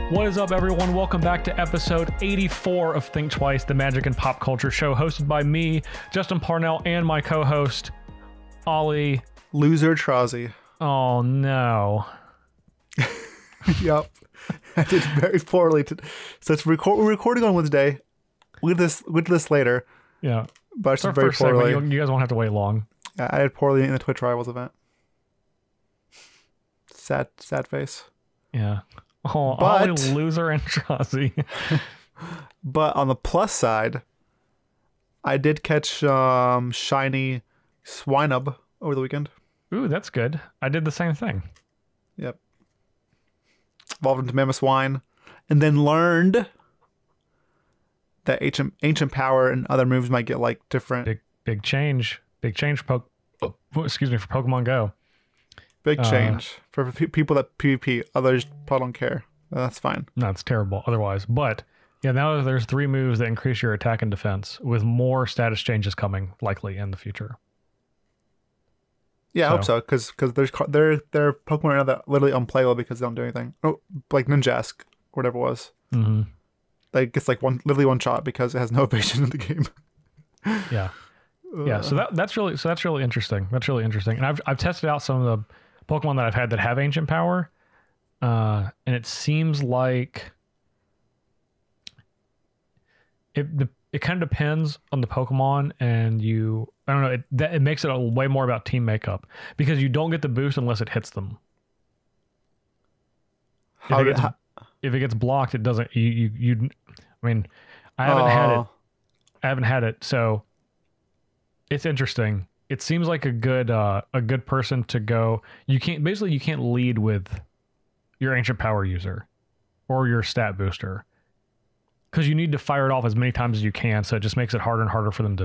What is up, everyone? Welcome back to episode 84 of Thinktwice, the magic and pop culture show, hosted by me, Justin Parnell, and my co-host, Ali Aintrazi. Oh, no. Yep. I did very poorly. So we're recording on Wednesday. We'll get to this later. Yeah. But It's our very first poorly. segment. You guys won't have to wait long. I did poorly in the Twitch Rivals event. Sad face. Yeah. Oh, But- Ali Aintrazi. But on the plus side, I did catch shiny Swinub over the weekend. Ooh, that's good. I did the same thing. Yep. Evolved into Mammoth Swine. And then learned that ancient power and other moves might get like different. Big change. Big change for for Pokemon Go. Big change for people that PvP. Others probably don't care. That's fine. No, it's terrible otherwise. But yeah, now there's 3 moves that increase your attack and defense, with more status changes coming likely in the future. Yeah, I hope so, because there are Pokemon right now that are literally unplayable because they don't do anything. Oh, like Ninjask, or whatever it was. Mm-hmm. Like it's like literally one shot because it has no evasion in the game. Yeah. Yeah, so that's really interesting. That's really interesting. And I've tested out some of the Pokemon that I've had that have ancient power, and it seems like it kind of depends on the Pokemon, and I don't know, it makes it way more about team makeup, because you don't get the boost unless it hits them. If it gets blocked, it doesn't. I mean, I haven't had it, so. It's interesting. It seems like a good person to go. You can't lead with your ancient power user or your stat booster, because you need to fire it off as many times as you can. So it just makes it harder and harder for them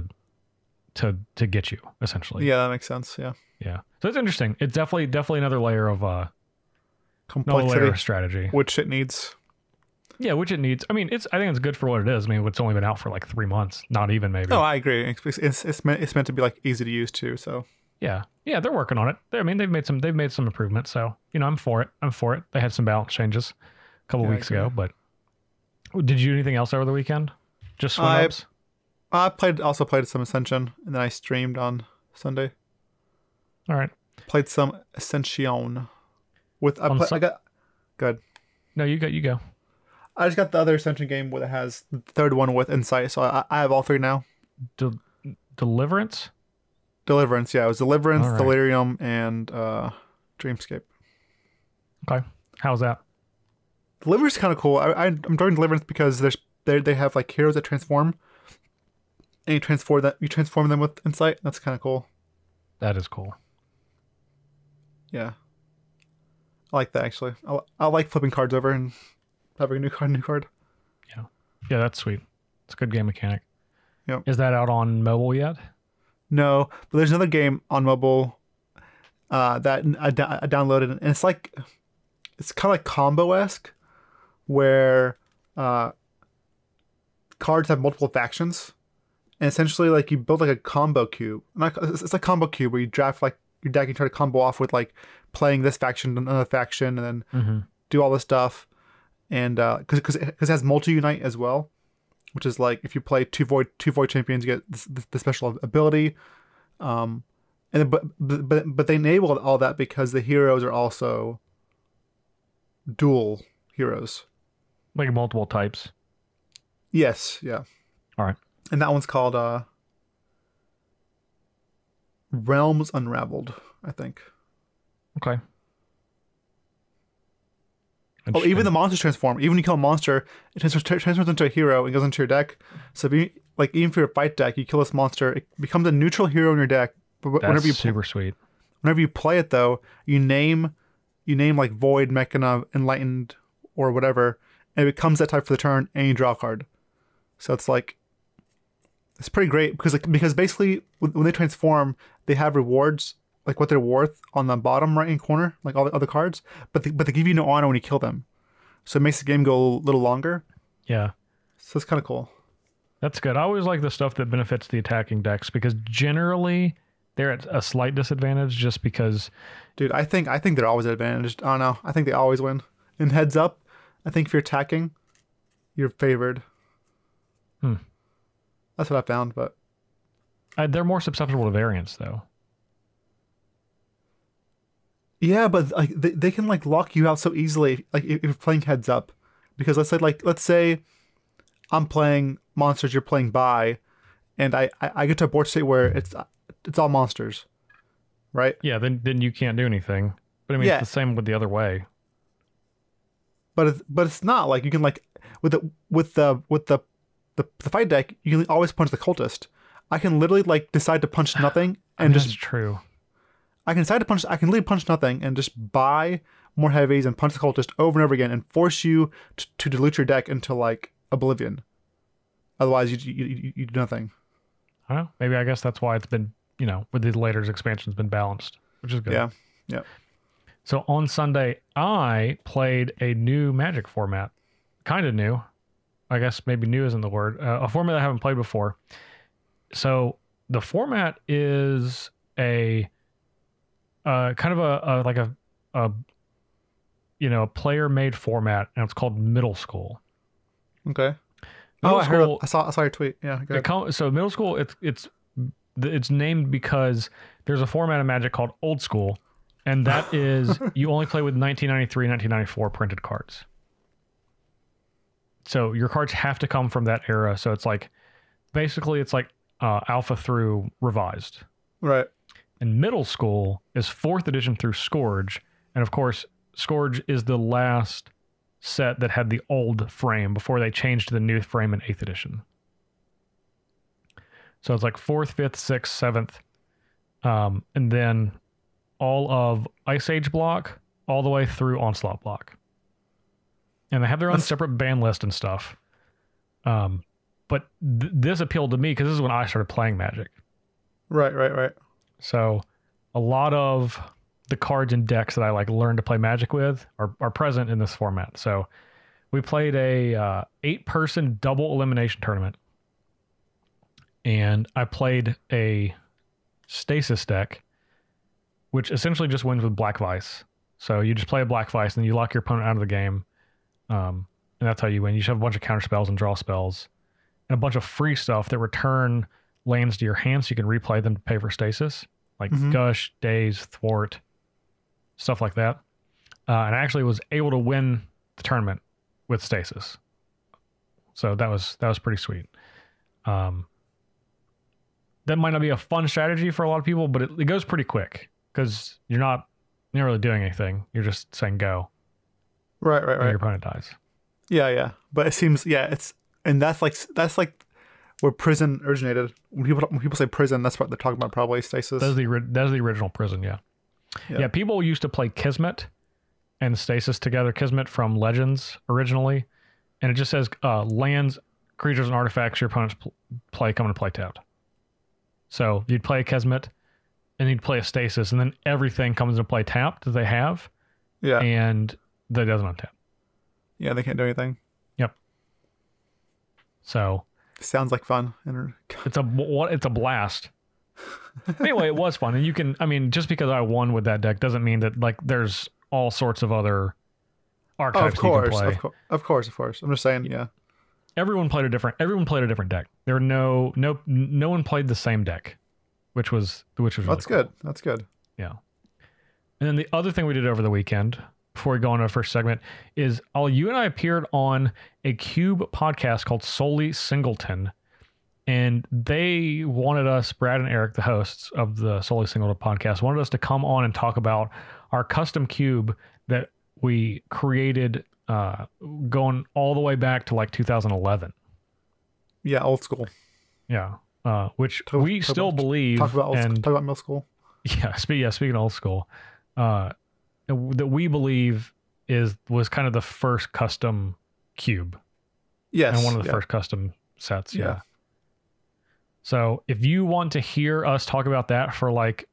to get you, essentially. Yeah, that makes sense. Yeah. Yeah. So it's interesting. It's definitely another layer of complexity, strategy, which it needs. Yeah, which it needs. I mean, I think it's good for what it is. I mean, it's only been out for like 3 months, not even maybe. Oh, I agree. It's meant to be like easy to use too. So yeah, they're working on it. They've made some improvements. So I'm for it. They had some balance changes a couple weeks ago. But did you do anything else over the weekend? Just swim ups? I also played some Ascension, and then I streamed on Sunday. All right. Played some Ascension with I got good. No, you go. I just got the other Ascension game that has the third one with Insight, so I have all 3 now. Deliverance? Deliverance, yeah. It was Deliverance, right. Delirium, and Dreamscape. Okay. How's that? Deliverance is kind of cool. I'm enjoying Deliverance because they have like heroes that transform, and you transform them with Insight. That's kind of cool. That is cool. Yeah. I like that, actually. I like flipping cards over and having a new card. Yeah, that's sweet. It's a good game mechanic. Yep. Is that out on mobile yet? No, but there's another game on mobile that I downloaded, and it's kind of like combo-esque, where cards have multiple factions, and essentially like you build like a combo cube. It's like combo cube where you draft like your deck and try to combo off with like playing this faction and another faction, and then do all this stuff. And because it has multi-unite as well, which is like if you play two void champions, you get the special ability. And but they enable all that because the heroes are also dual heroes, Like multiple types. Yes, yeah. All right. And that one's called Realms Unraveled, I think. Okay. Oh, even the monsters transform. Even when you kill a monster, it transforms into a hero and goes into your deck. So if you even for your fight deck, you kill this monster, it becomes a neutral hero in your deck. But That's super sweet. Whenever you play it, though, you name like Void, Mechana, Enlightened, or whatever, and it becomes that type for the turn, and you draw a card. So it's pretty great because basically when they transform, they have rewards like what they're worth on the bottom right hand corner, like all the other cards, but they give you no honor when you kill them, so it makes the game go a little longer. Yeah, so it's kind of cool. That's good. I always like the stuff that benefits the attacking decks because generally they're at a slight disadvantage just because. Dude, I think they're always advantaged. I don't know. I think they always win. And heads up, I think if you're attacking, you're favored. That's what I found, but they're more susceptible to variance, though. Yeah, but like they can like lock you out so easily, like if you're playing heads up, because let's say I'm playing monsters, you're playing buy, and I get to a board state where it's all monsters, right? Yeah, then you can't do anything. But I mean, it's the same with the other way. But it's not like you can like with the fight deck, you can always punch the cultist. I can literally like decide to punch nothing and that's true. I can literally punch nothing and just buy more heavies and punch the cultist over and over again and force you to dilute your deck into like oblivion. Otherwise, you do nothing. I don't know. Maybe I guess that's why it's been, with the later expansions, been balanced, which is good. Yeah. So on Sunday, I played a new Magic format. Kind of new. I guess maybe new isn't the word. A format I haven't played before. So the format is a kind of a player-made format, and it's called Middle School. Okay. I saw your tweet. Yeah. So Middle School, it's named because there's a format of Magic called Old School, and that is you only play with 1993, 1994 printed cards. So your cards have to come from that era. So it's like basically it's like Alpha through Revised. Right. And Middle School is 4th edition through Scourge. And of course, Scourge is the last set that had the old frame before they changed to the new frame in 8th edition. So it's like 4th, 5th, 6th, 7th. And then all of Ice Age block all the way through Onslaught block. And they have their own separate ban list and stuff. But this appealed to me because this is when I started playing Magic. Right. So a lot of the cards and decks that I like learned to play Magic with are present in this format. So we played a 8-person double elimination tournament. And I played a Stasis deck, which essentially just wins with Black Vice. So you just play a Black Vice and you lock your opponent out of the game. And that's how you win. You just have a bunch of counter spells and draw spells. And a bunch of free stuff that return lands to your hand so you can replay them to pay for stasis, like Gush, Daze, Thwart, stuff like that. And I actually was able to win the tournament with stasis. So that was pretty sweet. That might not be a fun strategy for a lot of people, but it goes pretty quick because you're not really doing anything. You're just saying go. Right. Your opponent dies. Yeah. But it seems, that's like where prison originated. When people say prison, that's what they're talking about, probably stasis. That's the original prison, yeah. People used to play Kismet and stasis together. Kismet from Legends originally, and it just says lands, creatures, and artifacts your opponents play come into play tapped. So you'd play a Kismet, and you'd play a stasis, and then everything comes into play tapped that they have. Yeah. And that doesn't untap. Yeah, they can't do anything. Yep. So sounds like fun. It's a blast. Anyway, it was fun, and just because I won with that deck doesn't mean that like there's all sorts of other archetypes you can play. Of course. I'm just saying, yeah. Everyone played a different deck. There were no one played the same deck, which was really good. That's good. Yeah. And then the other thing we did over the weekend, before we go on to our first segment, is you and I appeared on a Cube podcast called Solely Singleton. And they wanted us, Brad and Eric, the hosts of the Solely Singleton podcast, wanted us to come on and talk about our custom cube that we created going all the way back to like 2011. Yeah, old school. Yeah. Which we still believe. Talk about middle school. Yeah, speaking of old school. That we believe was kind of the first custom cube. Yes. And one of the first custom sets. Yeah. So if you want to hear us talk about that for like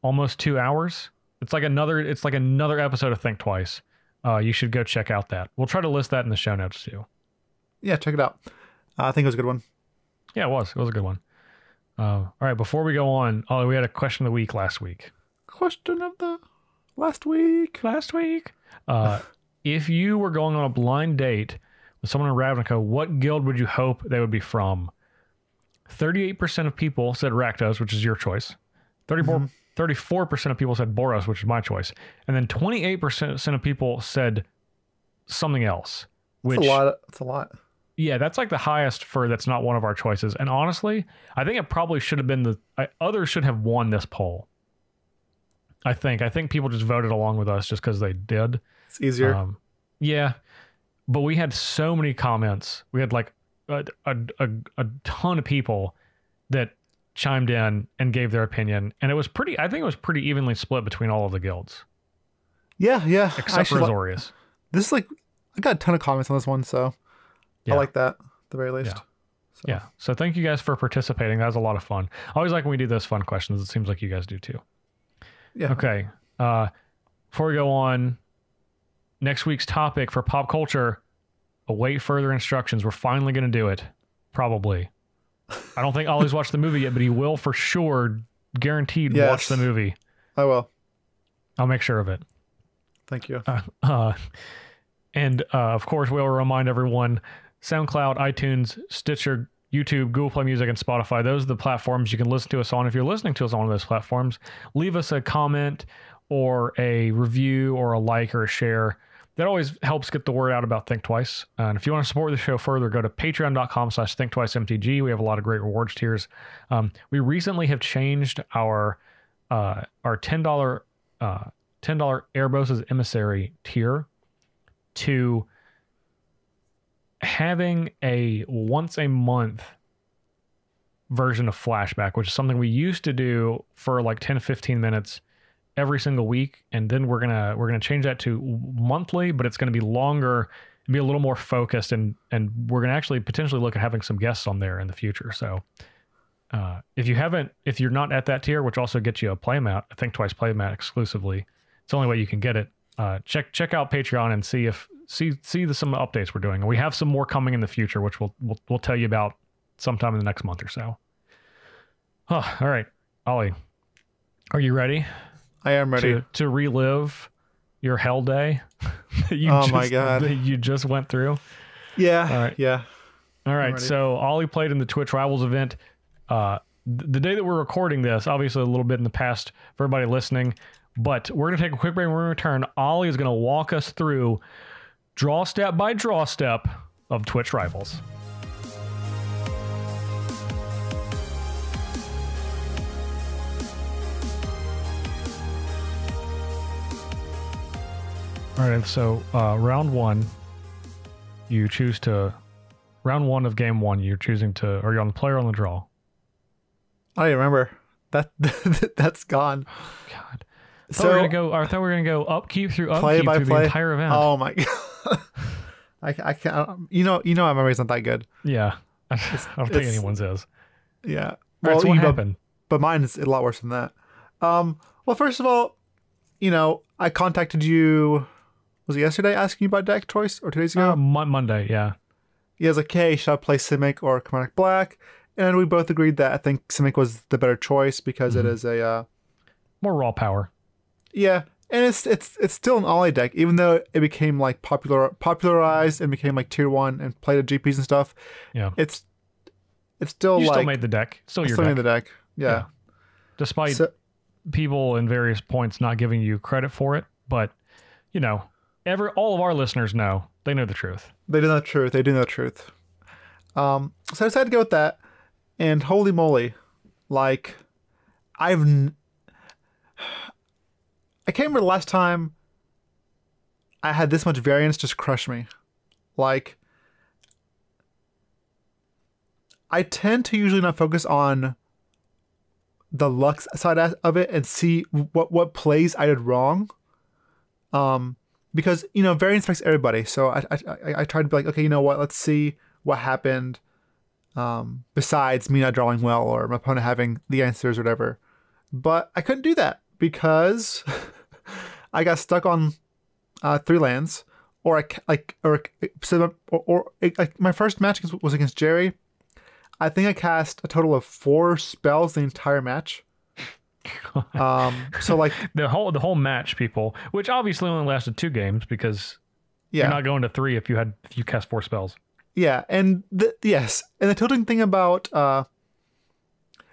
almost 2 hours, it's like another episode of Thinktwice. You should go check out that. We'll try to list that in the show notes too. Yeah, check it out. I think it was a good one. Yeah, it was. It was a good one. All right, before we go on, we had a question of the week last week. Question of the last week. if you were going on a blind date with someone in Ravnica, what guild would you hope they would be from? 38% of people said Rakdos, which is your choice. 34% of people said Boros, which is my choice. And then 28% of people said something else. Which, that's a lot. Yeah, that's like the highest for that's not one of our choices. And honestly, I think it probably should have been others should have won this poll. I think people just voted along with us just because they did. It's easier. Yeah, but we had so many comments. We had like a ton of people that chimed in and gave their opinion, and it was pretty. I think it was pretty evenly split between all of the guilds. Yeah. Except for Azorius. This is like I got a ton of comments on this one, so I like that at the very least. Yeah. So thank you guys for participating. That was a lot of fun. I always like when we do those fun questions. It seems like you guys do too. Yeah. Okay. Before we go on, next week's topic for pop culture, await further instructions. We're finally going to do it. Probably. I don't think Ollie's watched the movie yet, but he will for sure, guaranteed, watch the movie. I will. I'll make sure of it. Thank you. And of course, we'll remind everyone, SoundCloud, iTunes, Stitcher, YouTube, Google Play Music, and Spotify. Those are the platforms you can listen to us on. If you're listening to us on one of those platforms, leave us a comment or a review or a like or a share. That always helps get the word out about Thinktwice. And if you want to support the show further, go to patreon.com/ThinktwiceMTG. We have a lot of great rewards tiers. We recently have changed our $10 Erebos' Emissary tier to having a once a month version of Flashback, which is something we used to do for like 10 to 15 minutes every single week, and then we're gonna change that to monthly, but it's gonna be longer and be a little more focused, and we're gonna actually potentially look at having some guests on there in the future. So if you're not at that tier, which also gets you a playmat, I think Twice playmat exclusively, it's the only way you can get it. Check out Patreon and see some updates we're doing. And we have some more coming in the future, which we'll tell you about sometime in the next month or so. All right, Ollie, are you ready? I am ready to relive your hell day. My God, that you just went through. Yeah. All right. Yeah. All right. So Ollie played in the Twitch Rivals event. The day that we're recording this, obviously a little bit in the past for everybody listening, but we're going to take a quick break. When we return, Ollie is going to walk us through draw step by draw step of Twitch Rivals. All right, so round one of game one, you're choosing to, are you on the play or on the draw? I don't even remember. That's gone. God. I thought we were gonna go upkeep through upkeep through the entire event. Oh my God. I can't. You know, my memory's not that good. Yeah, I don't think anyone's is. Yeah. Well, right, so what happened? But mine is a lot worse than that. Well, first of all, I contacted you. Was it yesterday asking you about deck choice, or 2 days ago? Monday, yeah. He was like, hey, should I play Simic or Chromatic Black? And we both agreed that I think Simic was the better choice because it is a more raw power. Yeah, and it's still an Ollie deck, even though it became like popularized and became like tier 1 and played at GPs and stuff. Yeah, it's still still made the deck. Still made the deck. Yeah. Despite people in various points not giving you credit for it, but all of our listeners know. They know the truth. They do know the truth. So I decided to go with that, and holy moly, like I can't remember the last time I had this much variance just crush me. Like, I tend to usually not focus on the luck side of it and see what plays I did wrong. Because variance affects everybody. So I tried to be like, okay, you know what? Let's see what happened. Besides me not drawing well or my opponent having the answers or whatever, but I couldn't do that because I got stuck on 3 lands, or my first match was against Jerry. I think I cast a total of 4 spells the entire match. So like the whole match, people, which obviously only lasted 2 games because Yeah. You're not going to 3 if you cast 4 spells. Yeah, and yes, and the tilting thing about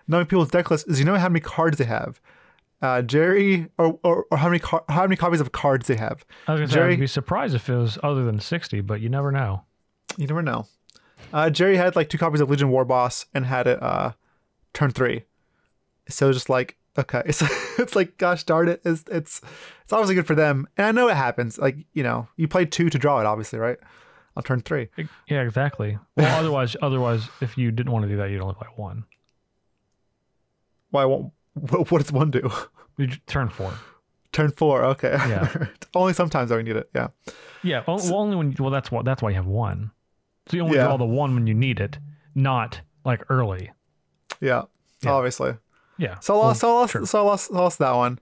knowing people's deck lists is you know how many cards they have. Jerry, or how many copies of cards they have. I was gonna say, I'd be surprised if it was other than 60, but you never know. You never know. Jerry had like 2 copies of Legion War Boss and had it turn 3. So just like, okay, it's like, gosh darn it, it's obviously good for them, and I know it happens. Like, you know, you played 2 to draw it, obviously, right? On turn 3. Yeah, exactly. Well, otherwise, if you didn't want to do that, you'd only play 1. Why won't? What does 1 do? Turn 4. Turn 4. Okay. Yeah. Only sometimes I need it. Yeah. Yeah. Only when. Well, that's why you have 1. So you only draw the 1 when you need it, not like early. Yeah. Obviously. Yeah. So I lost that one,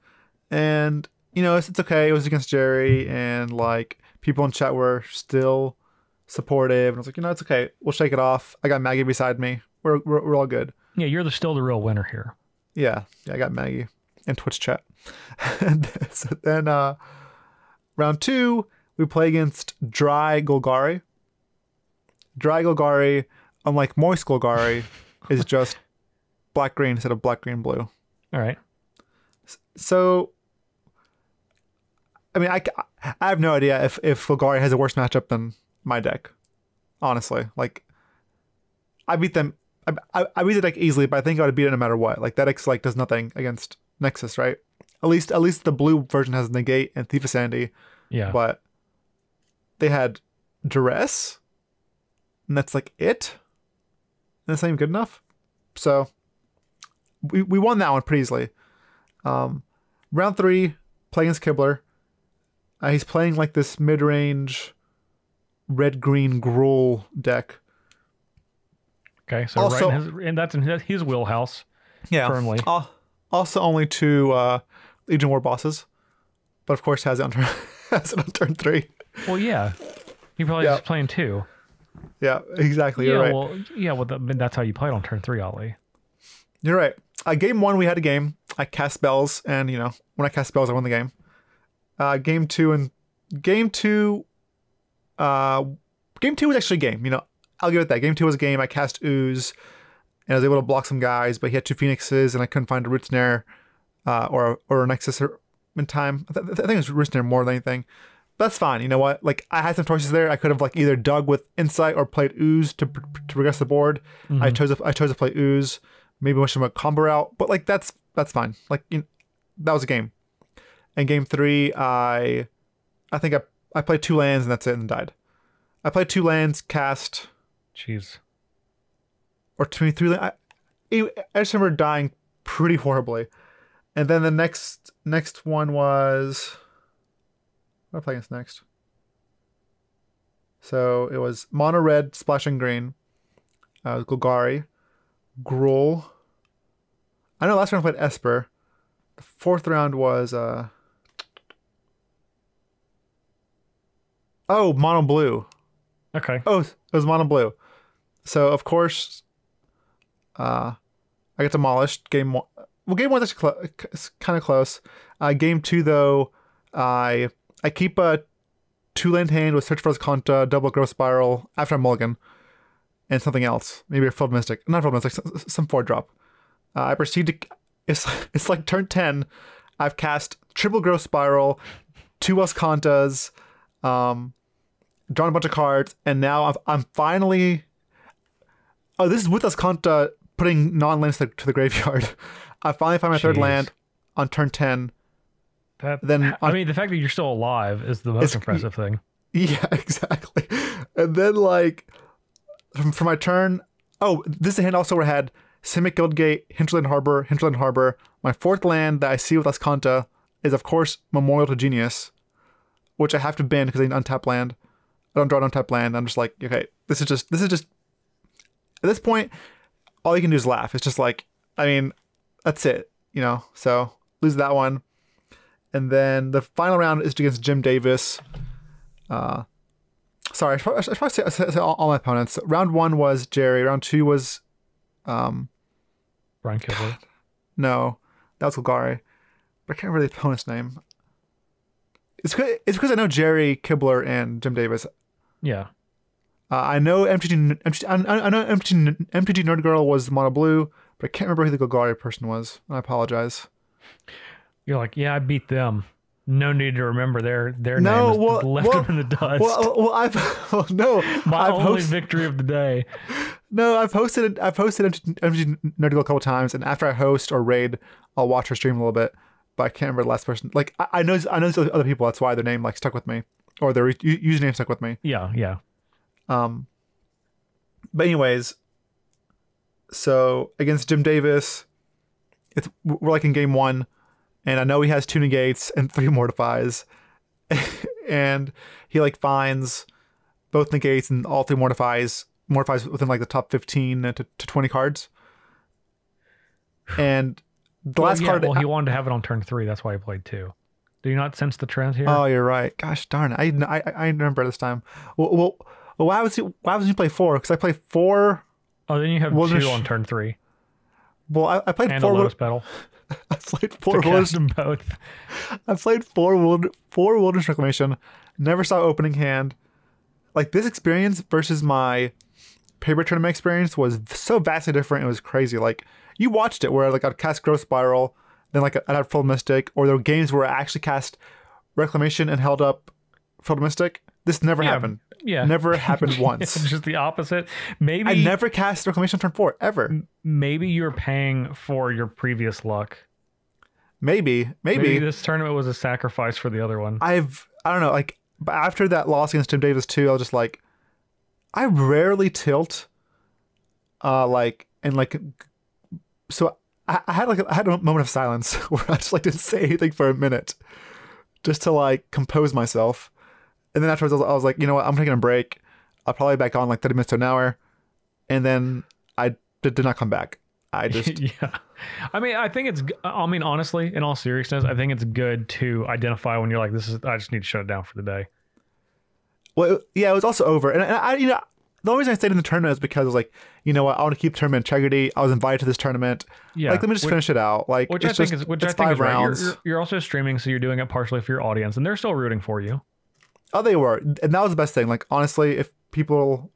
and you know it's okay. It was against Jerry, and like people in chat were still supportive, and I was like, you know, it's okay. We'll shake it off. I got Maggie beside me. We're all good. Yeah, you're still the real winner here. Yeah, I got Maggie in Twitch chat. And so then round 2, we play against Dry Golgari. Dry Golgari, unlike Moist Golgari, is just black-green instead of black-green-blue. All right. So, I mean, I have no idea if Golgari has a worse matchup than my deck. Honestly, like, I beat them. I beat the deck easily, but I think I would beat it no matter what. Like that deck like does nothing against Nexus, right? At least the blue version has Negate and Thief of Sandy. Yeah. But they had Duress, and that's like it. And that's not even good enough. So we won that one pretty easily. Round 3, playing against Kibler. He's playing like this mid-range red-green Gruul deck. Okay, so also, that's in his wheelhouse. Yeah, firmly. Also, only 2 Legion War bosses, but of course has it on turn 3. Well, yeah, he probably is playing 2. Yeah, exactly. Yeah, you're right. That's how you played on turn 3, Ali. You're right. Game 1, we had a game. I cast spells, and you know when I cast spells, I won the game. Game 2 was actually a game. You know. I'll give it that. Game 2 was a game. I cast Ooze, and I was able to block some guys, but he had 2 Phoenixes, and I couldn't find a Root Snare or a Nexus in time. I think it was Root Snare more than anything. But that's fine. You know what? Like, I had some choices there. I could have like either dug with Insight or played Ooze to progress the board. Mm-hmm. I chose to play Ooze. Maybe wish him a combo out, but like that's fine. Like, you know, that was a game. And game 3, I think I played 2 lands and that's it, and died. I played 2 lands, cast. Jeez. Or 23. I just remember dying pretty horribly. And then the next one was... What did I play against next? So it was mono red, splashing green, Golgari, Gruul. I know last round I played Esper. The 4th round was... mono blue. Okay. Oh, it was mono blue. So of course, I get demolished. Game 1. Well, game 1's actually kind of close. Game 2 though, I keep a 2-land hand with Search for Azcanta, double Growth Spiral after I mulligan, and something else, maybe a Field Mystic, not Field Mystic, some 4-drop. I proceed to. It's like turn 10. I've cast triple Growth Spiral, 2 Azcantas, drawn a bunch of cards, and now I'm finally. Oh, this is with Azcanta putting non-lands to the graveyard. I finally find my 3rd land on turn 10. I mean, the fact that you're still alive is the most impressive thing. Yeah, exactly. And then, like, for my turn... Oh, this is a hand also where I had Simic Guildgate, Hinterland Harbor. My 4th land that I see with Azcanta is, of course, Memorial to Genius, which I have to ban because I need an untap land. I don't draw an untap land. I'm just like, okay, this is just... At this point, all you can do is laugh. It's just like, I mean, that's it, you know? So, lose that one. And then the final round is against Jim Davis. Sorry, I should probably say all my opponents. Round 1 was Jerry. Round 2 was... Brian Kibler. No, that was Golgari. But I can't remember the opponent's name. It's because I know Jerry Kibler and Jim Davis. Yeah. I know I know MTG Nerd Girl was Mono Blue, but I can't remember who the Golgari person was. I apologize. You're like, yeah, I beat them. No need to remember their names. Left them in the dust. My only victory of the day. No, I've hosted MTG Nerd Girl a couple times, and after I host or raid, I'll watch her stream a little bit. But I can't remember the last person. Like I know these other people. That's why their name like stuck with me, or their username stuck with me. Yeah. But anyways, so against Jim Davis, we're like in game 1, and I know he has 2 negates and 3 mortifies, and he like finds both negates and all 3 mortifies within like the top 15 to 20 cards. And the last card. Well, he wanted to have it on turn 3. That's why he played 2. Do you not sense the trend here? Oh, you're right. Gosh darn it! I remember this time. Well, why was he play 4? Because I played 4. Oh, then you have 2 on turn 3. Well, I played and 4. And a Lotus Petal. I played 4 Wilderness. Them both. I played 4 Wilderness Reclamation. Never saw opening hand. Like, this experience versus my paper tournament experience was so vastly different. It was crazy. Like, you watched it where like I'd cast Growth Spiral, then like I'd have Full Mystic, or there were games where I actually cast Reclamation and held up Full Mystic. This never happened. Yeah. Never happened once. It's just the opposite. Maybe I never cast Reclamation turn 4 ever. Maybe you're paying for your previous luck. Maybe this tournament was a sacrifice for the other one. I don't know, like, but after that loss against Jim Davis too, I was just like, I rarely tilt. So I had a moment of silence where I just like didn't say anything for a minute, just to like compose myself. And then afterwards, I was like, you know what? I'm taking a break. I'll probably be back on like 30 minutes to an hour. And then I did not come back. I just... Yeah. I mean, honestly, in all seriousness, I think it's good to identify when you're like, I just need to shut it down for the day. Well, yeah, it was also over. And I the only reason I stayed in the tournament is because I was like, you know what? I want to keep tournament integrity. I was invited to this tournament. Yeah. Like, let me just finish it out. Like, which I think is 5 rounds. Right. You're also streaming, so you're doing it partially for your audience, and they're still rooting for you. Oh, they were. And that was the best thing. Like, honestly, if people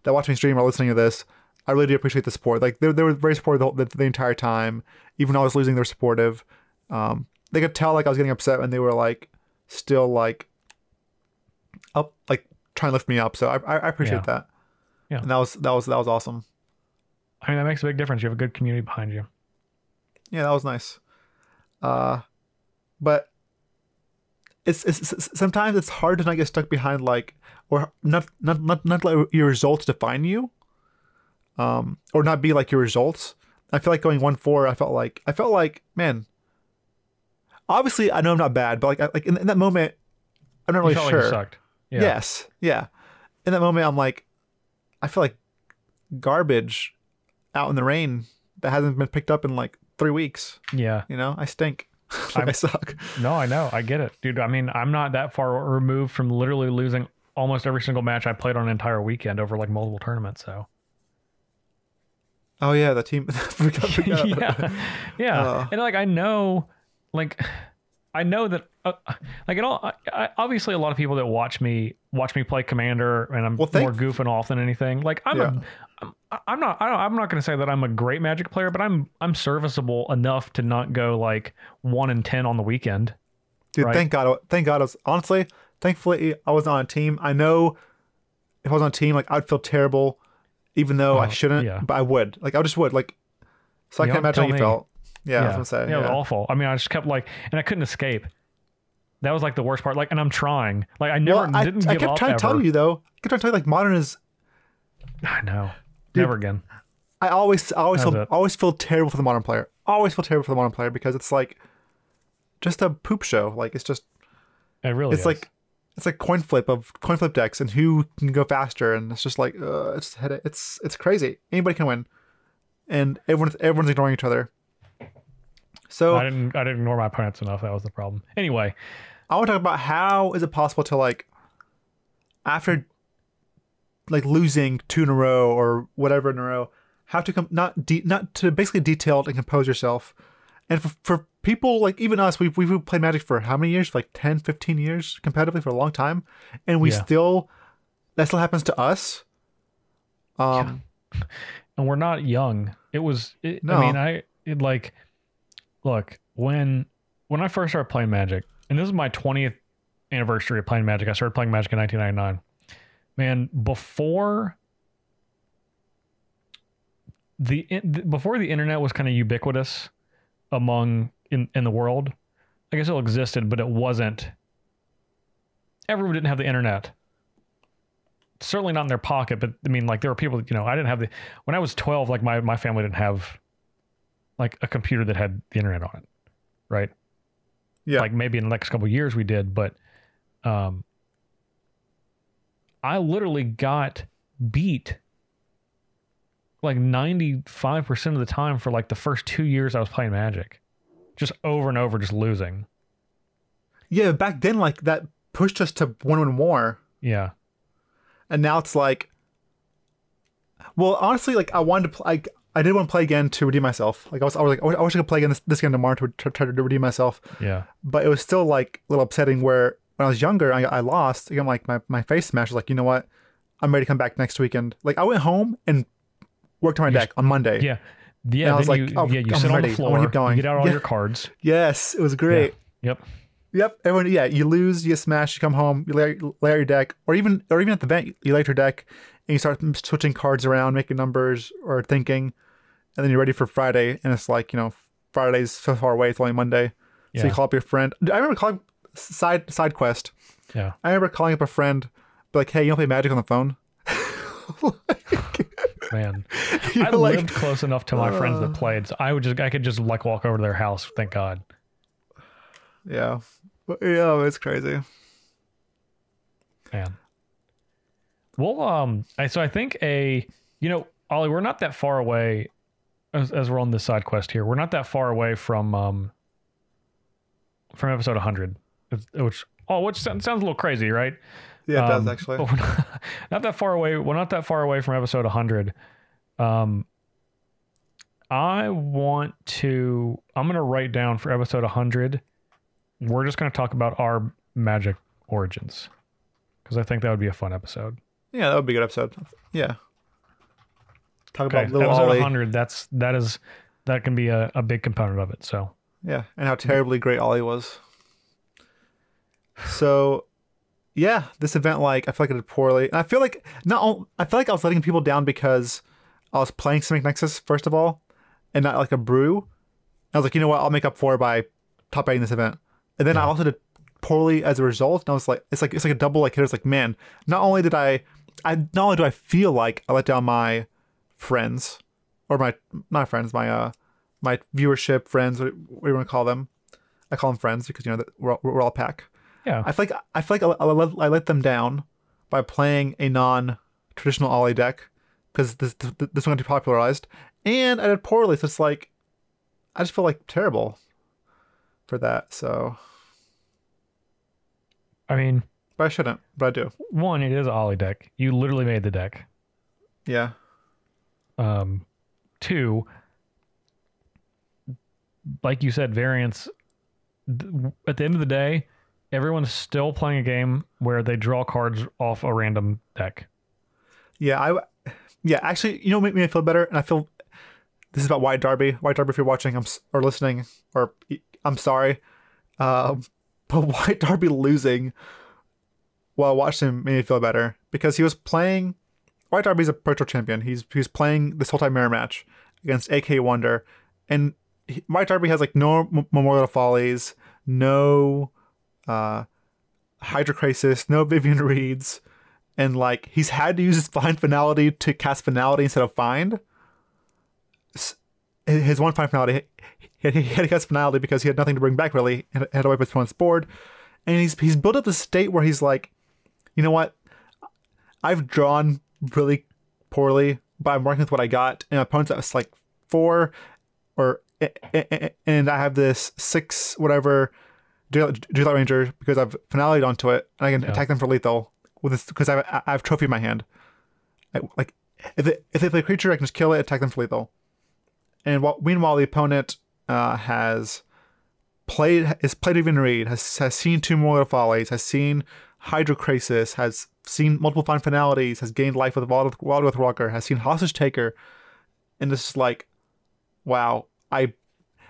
that watch me stream are listening to this, I really do appreciate the support. Like, they were very supportive the entire time. Even though I was losing, they were supportive. They could tell, like, I was getting upset, and they were, like, still, like, up, like, trying to lift me up. So I appreciate that. Yeah. And that was awesome. I mean, that makes a big difference. You have a good community behind you. Yeah, that was nice. But it's sometimes it's hard to not get stuck behind like, or not let your results define you, or not be like your results. I feel like going 1-4. I felt like man. Obviously, I know I'm not bad, but like in that moment, I'm not really sure. Like you sucked. Yeah. Yes, yeah. In that moment, I'm like, I feel like garbage out in the rain that hasn't been picked up in like 3 weeks. Yeah, you know, I stink. I suck. No, I know. I get it, dude. I mean, I'm not that far removed from literally losing almost every single match I played on an entire weekend over like multiple tournaments. So. Oh yeah, the team. Yeah. And like I know that like it all. Obviously, a lot of people that watch me play Commander, and I'm more goofing off than anything. Like I'm not going to say that I'm a great Magic player, but I'm serviceable enough to not go like 1-10 on the weekend. Dude, right? Thank God. Thankfully, I wasn't on a team. I know if I was on a team, like I'd feel terrible, even though I shouldn't. But I would. Like I just would. Like, so I can't imagine how you felt. Yeah, I was gonna say. Yeah, it was awful. I mean, I just kept like, and I couldn't escape. That was like the worst part. Like, and I'm trying. Like, I never didn't give up. I kept trying to tell you though. I kept trying to tell you like modern is. I know. Dude, never again. I always feel terrible for the modern player. Always feel terrible for the modern player because it's like just a poop show. Like it's just. It really is. It's like coin flip decks and who can go faster, and it's just like it's crazy. Anybody can win, and everyone's ignoring each other. So I didn't ignore my opponents enough. That was the problem. Anyway, I want to talk about how is it possible to like after like losing 2 in a row or whatever in a row, how to not to basically detail and compose yourself, and for people like even us, we've played Magic for how many years? Like 10, 15 years competitively for a long time, and that still happens to us. And we're not young. No. I mean, look, when I first started playing Magic, and this is my 20th anniversary of playing Magic. I started playing Magic in 1999. Man, before the internet was kind of ubiquitous in the world. I guess it existed, but it wasn't. Everyone didn't have the internet. Certainly not in their pocket, but I mean, like there were people, I didn't have when I was 12, like my family didn't have like a computer that had the internet on it. Right. Yeah. Like maybe in the next couple of years we did, but I literally got beat like 95% of the time for like the first 2 years I was playing Magic. Just over and over, just losing. Yeah, back then, like that pushed us to win more. Yeah. And now it's like, well, honestly, like I did want to play again to redeem myself. Like I was like, I wish I could play again this game tomorrow to try to redeem myself. Yeah. But it was still like a little upsetting where when I was younger, I lost. Again, like my face smash was like, you know what? I'm ready to come back next weekend. Like I went home and worked on my deck on Monday. Yeah. Yeah. And I was like, you sit on the floor, you get out all your cards. Yes. It was great. Yeah. Yep. Everyone, you lose, you smash, you come home, you lay out your deck, or even at the event, you lay out your deck and you start switching cards around, making numbers or thinking, and then you're ready for Friday. And it's like, Friday's so far away, it's only Monday. So you call up your friend. I remember calling side quest. Yeah. I remember calling up a friend, be like, hey, you don't play Magic on the phone? Man, I lived close enough to my friends that played, so I could just like walk over to their house. Thank God. Yeah, it's crazy. Man. Well, so I think Ollie, we're not that far away. As we're on this side quest here, we're not that far away from episode 100, which sounds a little crazy, right? Yeah, it does actually. But we're not that far away. We're not that far away from episode 100. I'm going to write down for episode 100. We're just going to talk about our Magic origins because I think that would be a fun episode. Yeah, that would be a good episode. Yeah. Talk about little episode Ollie. 100. That can be a big component of it. So yeah, and how terribly great Ollie was. So. Yeah, this event, like, I feel like I did poorly. And I feel like I was letting people down because I was playing Simic Nexus, first of all, and not like a brew. I was like, you know what, I'll make up for it by top 8 this event. And then I also did poorly as a result. And I was like, it's like a double like hit. It's like, man, not only do I feel like I let down my friends, or my viewership friends, what do you want to call them? I call them friends because we're all a pack. Yeah, I feel like I let them down by playing a non-traditional Ollie deck because this one got too popularized, and I did poorly. So it's like I just feel like terrible for that. So I mean, but I shouldn't, but I do. One, it is an Ollie deck. You literally made the deck. Yeah. Two, like you said, variance. At the end of the day, everyone's still playing a game where they draw cards off a random deck. Yeah, actually, what made me feel better? And I feel this is about White Darby. White Darby, if you're watching or listening, or I'm sorry. But White Darby losing while watching him made me feel better because he was playing. White Darby's a Pro Tour champion. He was playing this whole time mirror match against AK Wonder. And White Darby has like no Memorial Follies, no Hydra Crisis, no Vivian Reeds, and like he's had to use his Find Finality to cast Finality instead of Find. His one Find Finality, he had to cast Finality because he had nothing to bring back really, and had to wipe his opponent's board. And he's built up this state where he's like, you know what, I've drawn really poorly, but I'm working with what I got, and my opponent's at like 4, and I have this 6 whatever. Do that Ranger because I've finality onto it and I can attack them for lethal with this because I have trophy in my hand. Like if they play a creature, I can just kill it, attack them for lethal. And meanwhile, the opponent has played Vivian Reed, has seen two Mortal Follies, has seen Hydrocrisis, has seen multiple Fine Finalities, has gained life with Wild with Walker, has seen Hostage Taker, and this is like, wow,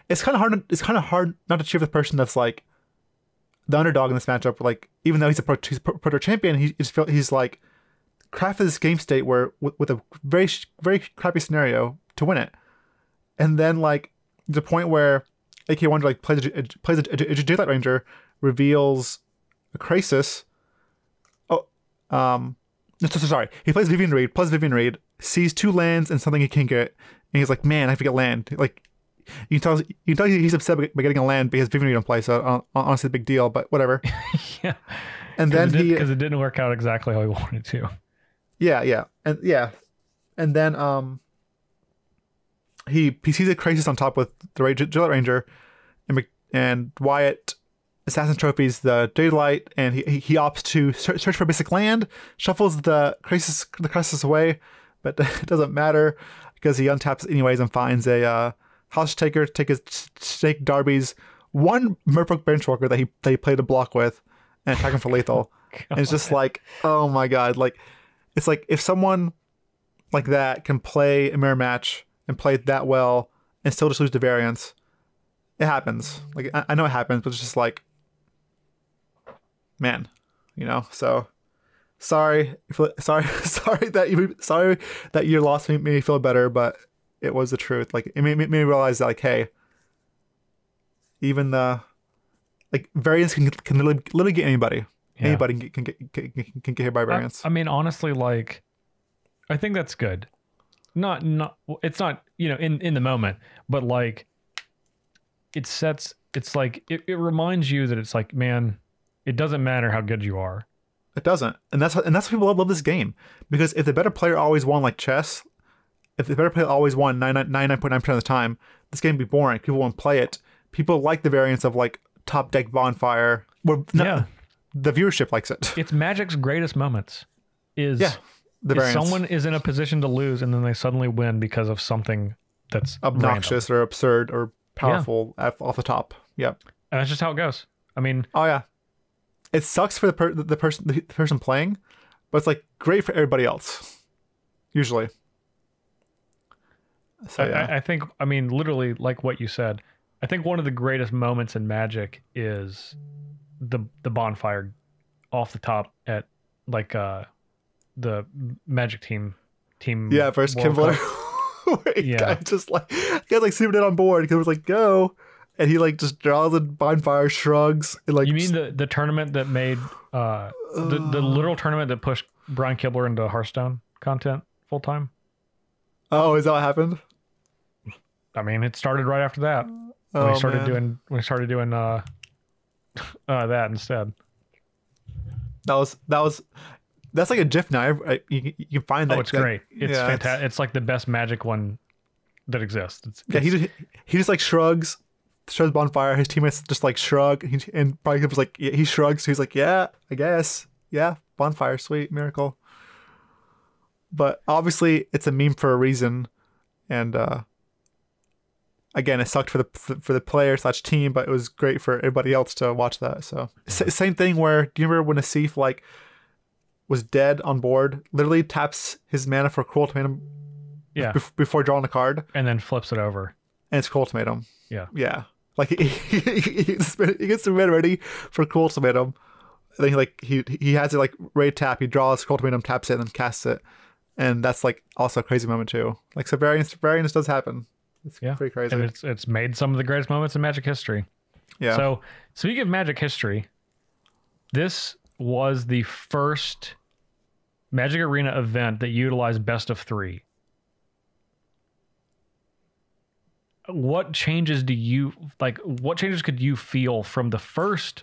it's kind of hard not to cheer for the person that's like the underdog in this matchup. Like, even though he's a pro tour champion, he's like crafted this game state where with a very crappy scenario to win it, and then like the point where AK Wonder like plays a Daylight Ranger, reveals a Crisis. Sorry. He plays Vivian Reed, sees two lands and something he can't get, and he's like, man, I have to get land. Like, you can tell he's upset by getting a land because Vivian Reed don't play, so honestly a big deal, but whatever. Yeah. And then because it didn't work out exactly how he wanted to. Yeah. And then he sees a Crisis on top with the Daylight Ranger, and Wyatt Assassin trophies the Daylight, and he opts to search for a basic land, shuffles the Crisis away, but it doesn't matter because he untaps anyways and finds a House Taker to take Darby's one Merfolk Benchwalker that he played a block with and attack him for lethal. And it's just like, oh my god, like it's like if someone like that can play a mirror match and play it that well and still just lose to variance, it happens. Like I know it happens, but it's just like, man, so sorry that your loss made me feel better, but it was the truth. Like it made me realize that, like, hey, even the variance can literally get anybody. Yeah. Anybody can get hit by variance. I mean, honestly, like, I think that's good. Not it's not, in the moment, but like it reminds you that it's like, man, it doesn't matter how good you are. It doesn't. And that's why people love this game. Because if the better player always won, like chess, if the better player always won 99.9% of the time, this game would be boring. People won't play it. People like the variance of like top deck bonfire. The viewership likes it. It's Magic's greatest moments. The variance. Someone is in a position to lose and then they suddenly win because of something that's obnoxious random. Or absurd or powerful off the top. Yep. And that's just how it goes. I mean, oh yeah, it sucks for the person playing, but it's like great for everybody else. Usually. So yeah. I think, I mean, literally like what you said, I think one of the greatest moments in Magic is the bonfire off the top at like the Magic team. Yeah, versus Kimbler. He like zoomed in on board because it was like go, and he like just draws the bonfire, shrugs. And, like, you mean the tournament that made the literal tournament that pushed Brian Kibler into Hearthstone content full time? Oh, is that what happened? I mean, it started right after that. When we started doing that instead. That's like a GIF now. You can find that. Oh, it's great. It's fantastic. It's like the best Magic one that exists. He just like shrugs bonfire. His teammates just like shrug, and probably was like he shrugs. So he's like, yeah, I guess, yeah, bonfire, sweet miracle. But obviously, it's a meme for a reason, and again, it sucked for the player / team, but it was great for everybody else to watch that. So same thing. Where do you remember when Asif like was dead on board, literally taps his mana for Cruel Ultimatum before drawing a card, and then flips it over, and it's Cruel Ultimatum. Yeah. Like he gets the mana ready for Cruel Ultimatum, and then he has it like ready to tap. He draws Cruel Ultimatum, taps it, and then casts it, and that's like also a crazy moment too. Like, so variance does happen. It's pretty crazy, and it's made some of the greatest moments in Magic history. Yeah. So speaking of Magic history, this was the first Magic Arena event that utilized best of 3. What changes could you feel from the first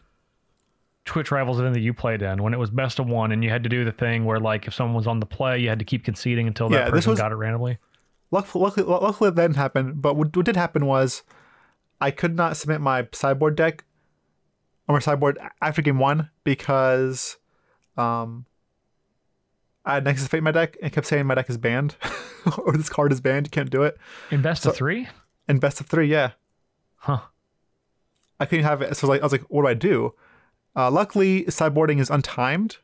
Twitch Rivals event that you played in when it was best of 1 and you had to do the thing where like if someone was on the play, you had to keep conceding until that person got it randomly? Luckily that didn't happen, but what did happen was I could not submit my sideboard deck or my sideboard after game 1 because I had Nexus Fate in my deck and kept saying my deck is banned or this card is banned. You can't do it. In best of 3? In best of 3, yeah. Huh. I couldn't have it. So like I was like, what do I do? Luckily, sideboarding is untimed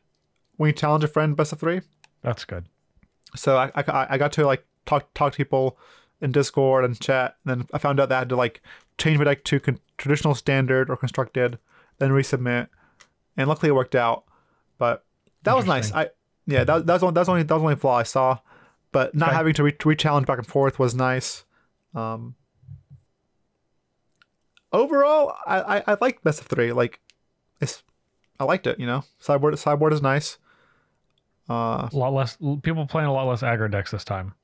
when you challenge a friend best of 3. That's good. So I got to like talk to people in Discord and chat, and then I found out that I had to like change my deck to traditional, standard, or constructed, then resubmit, and luckily it worked out. But that was nice. That was only flaw I saw, but not having to re-challenge back and forth was nice. Overall, I liked best of 3. Like, I liked it. You know, sideboard is nice. A lot less people playing a lot less aggro decks this time.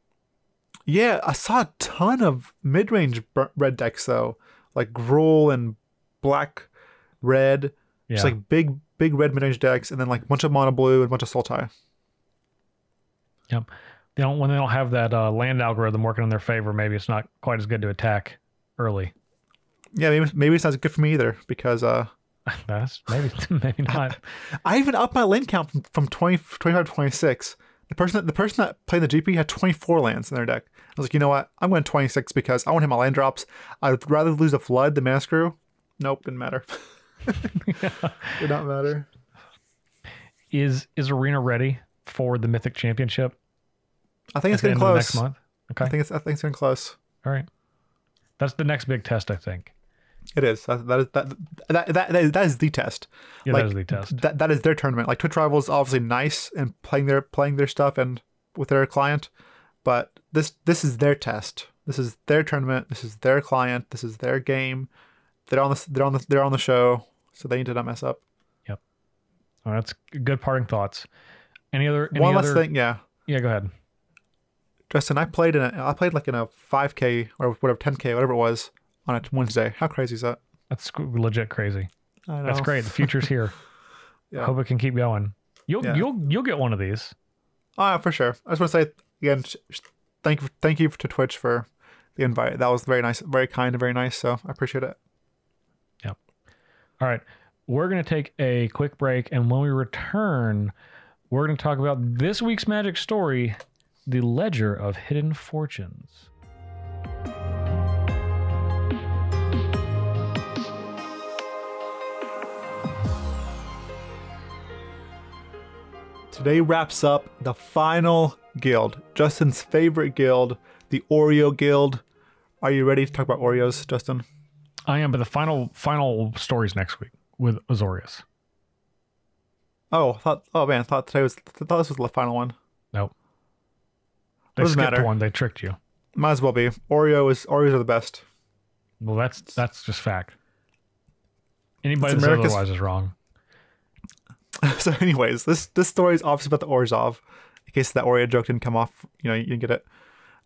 Yeah, I saw a ton of mid-range red decks though, like Gruul and black red. Yeah. Just like big red mid-range decks, and then like a bunch of mono blue and a bunch of Sultai. Yep. When they don't have that land algorithm working in their favor, maybe it's not quite as good to attack early. Yeah, maybe it's not good for me either, because that's maybe not. I even upped my land count from 25 to 26. The person that played the GP had 24 lands in their deck. I was like, you know what? I'm going 26 because I want to hit my land drops. I'd rather lose a flood than mana screw. Nope, didn't matter. Did not matter. Is Arena ready for the Mythic Championship? I think it's getting close. Next month. Okay. I think it's getting close. All right. That's the next big test, I think. It is. That is the test. Yeah, like, that is the test. That is their tournament. Like Twitch Rival is obviously nice and playing their stuff and with their client, but this is their test. This is their tournament. This is their client. This is their game. They're on the show, so they need to not mess up. Yep. Oh, that's good parting thoughts. Any One last thing, yeah. Yeah, go ahead. Justin, I played like in a 5K or whatever, 10K, whatever it was, on a Wednesday. How crazy is that? That's legit crazy. I know. That's great. The future's here. Yeah. Hope it can keep going. You'll get one of these. For sure. I just want to say again, thank you to Twitch for the invite. That was very nice, very kind, and very nice. So I appreciate it. Yep. All right, we're gonna take a quick break, and when we return, we're gonna talk about this week's Magic story, the Ledger of Hidden Fortunes. Today wraps up the final guild, Justin's favorite guild, the Oreo Guild. Are you ready to talk about Oreos, Justin? I am, but the final story's next week with Azorius. Oh, I thought this was the final one. Nope. They Doesn't skipped matter. one. They tricked you. Might as well be. Oreos are the best. Well, that's just fact. Anybody that says otherwise is wrong. So anyways, this story is obviously about the Orzhov. In case that Oreo joke didn't come off, you didn't get it.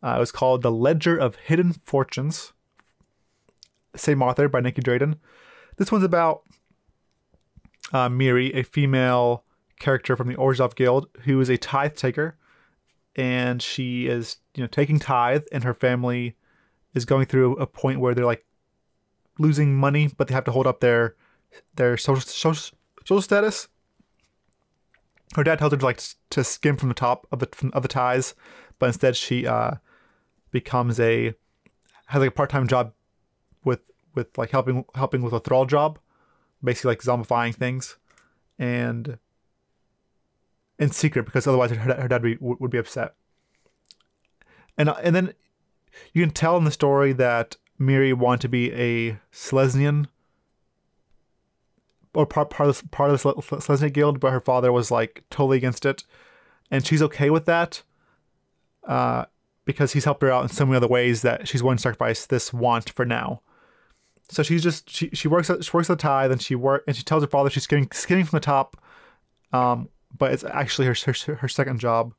It was called The Ledger of Hidden Fortunes. Same author, by Nikki Drayden. This one's about Miri, a female character from the Orzhov Guild, who is a tithe taker, and she is taking tithe, and her family is going through a point where they're like losing money, but they have to hold up their social status. Her dad tells her to skim from the top of the tithes, but instead she has like a part-time job with like helping with a thrall job, basically like zombifying things, and in secret, because otherwise her dad would be upset. And then you can tell in the story that Miri wanted to be a Selesnyan, or part of the Selesnya Guild, but her father was like totally against it, and she's okay with that, because he's helped her out in so many other ways that she's willing to sacrifice this want for now. So she works at the tithe, and she tells her father she's skimming from the top, but it's actually her second job.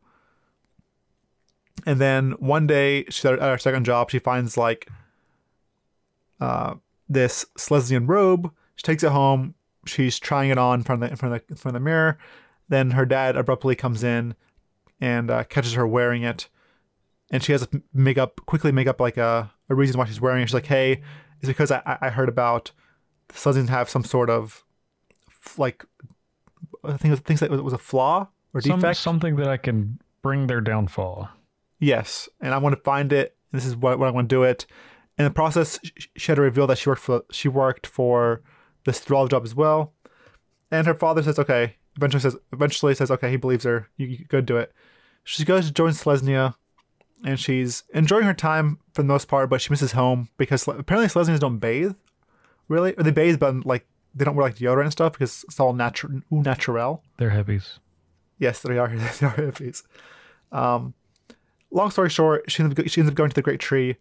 And then one day she's at her second job, she finds like this Selesnyan robe. She takes it home. She's trying it on in front of the mirror. Then her dad abruptly comes in and catches her wearing it, and she has to quickly make up like a reason why she's wearing it. She's like, "Hey, it's because I heard about the Selesnyans have some sort of like I think it was a flaw or defect, something that I can bring their downfall." Yes, and I want to find it. This is what I want to do it. In the process, she had to reveal that she worked for this thrall job as well. And her father says, okay, eventually says, okay, he believes her. You go do it. She goes to join Selesnya, and she's enjoying her time for the most part, but she misses home because apparently Selesnyas don't bathe, really. Or they bathe, but like they don't wear like deodorant and stuff because it's all natural. They're hippies. Yes, they are. They are hippies. Long story short, she ends up going to the Great Tree,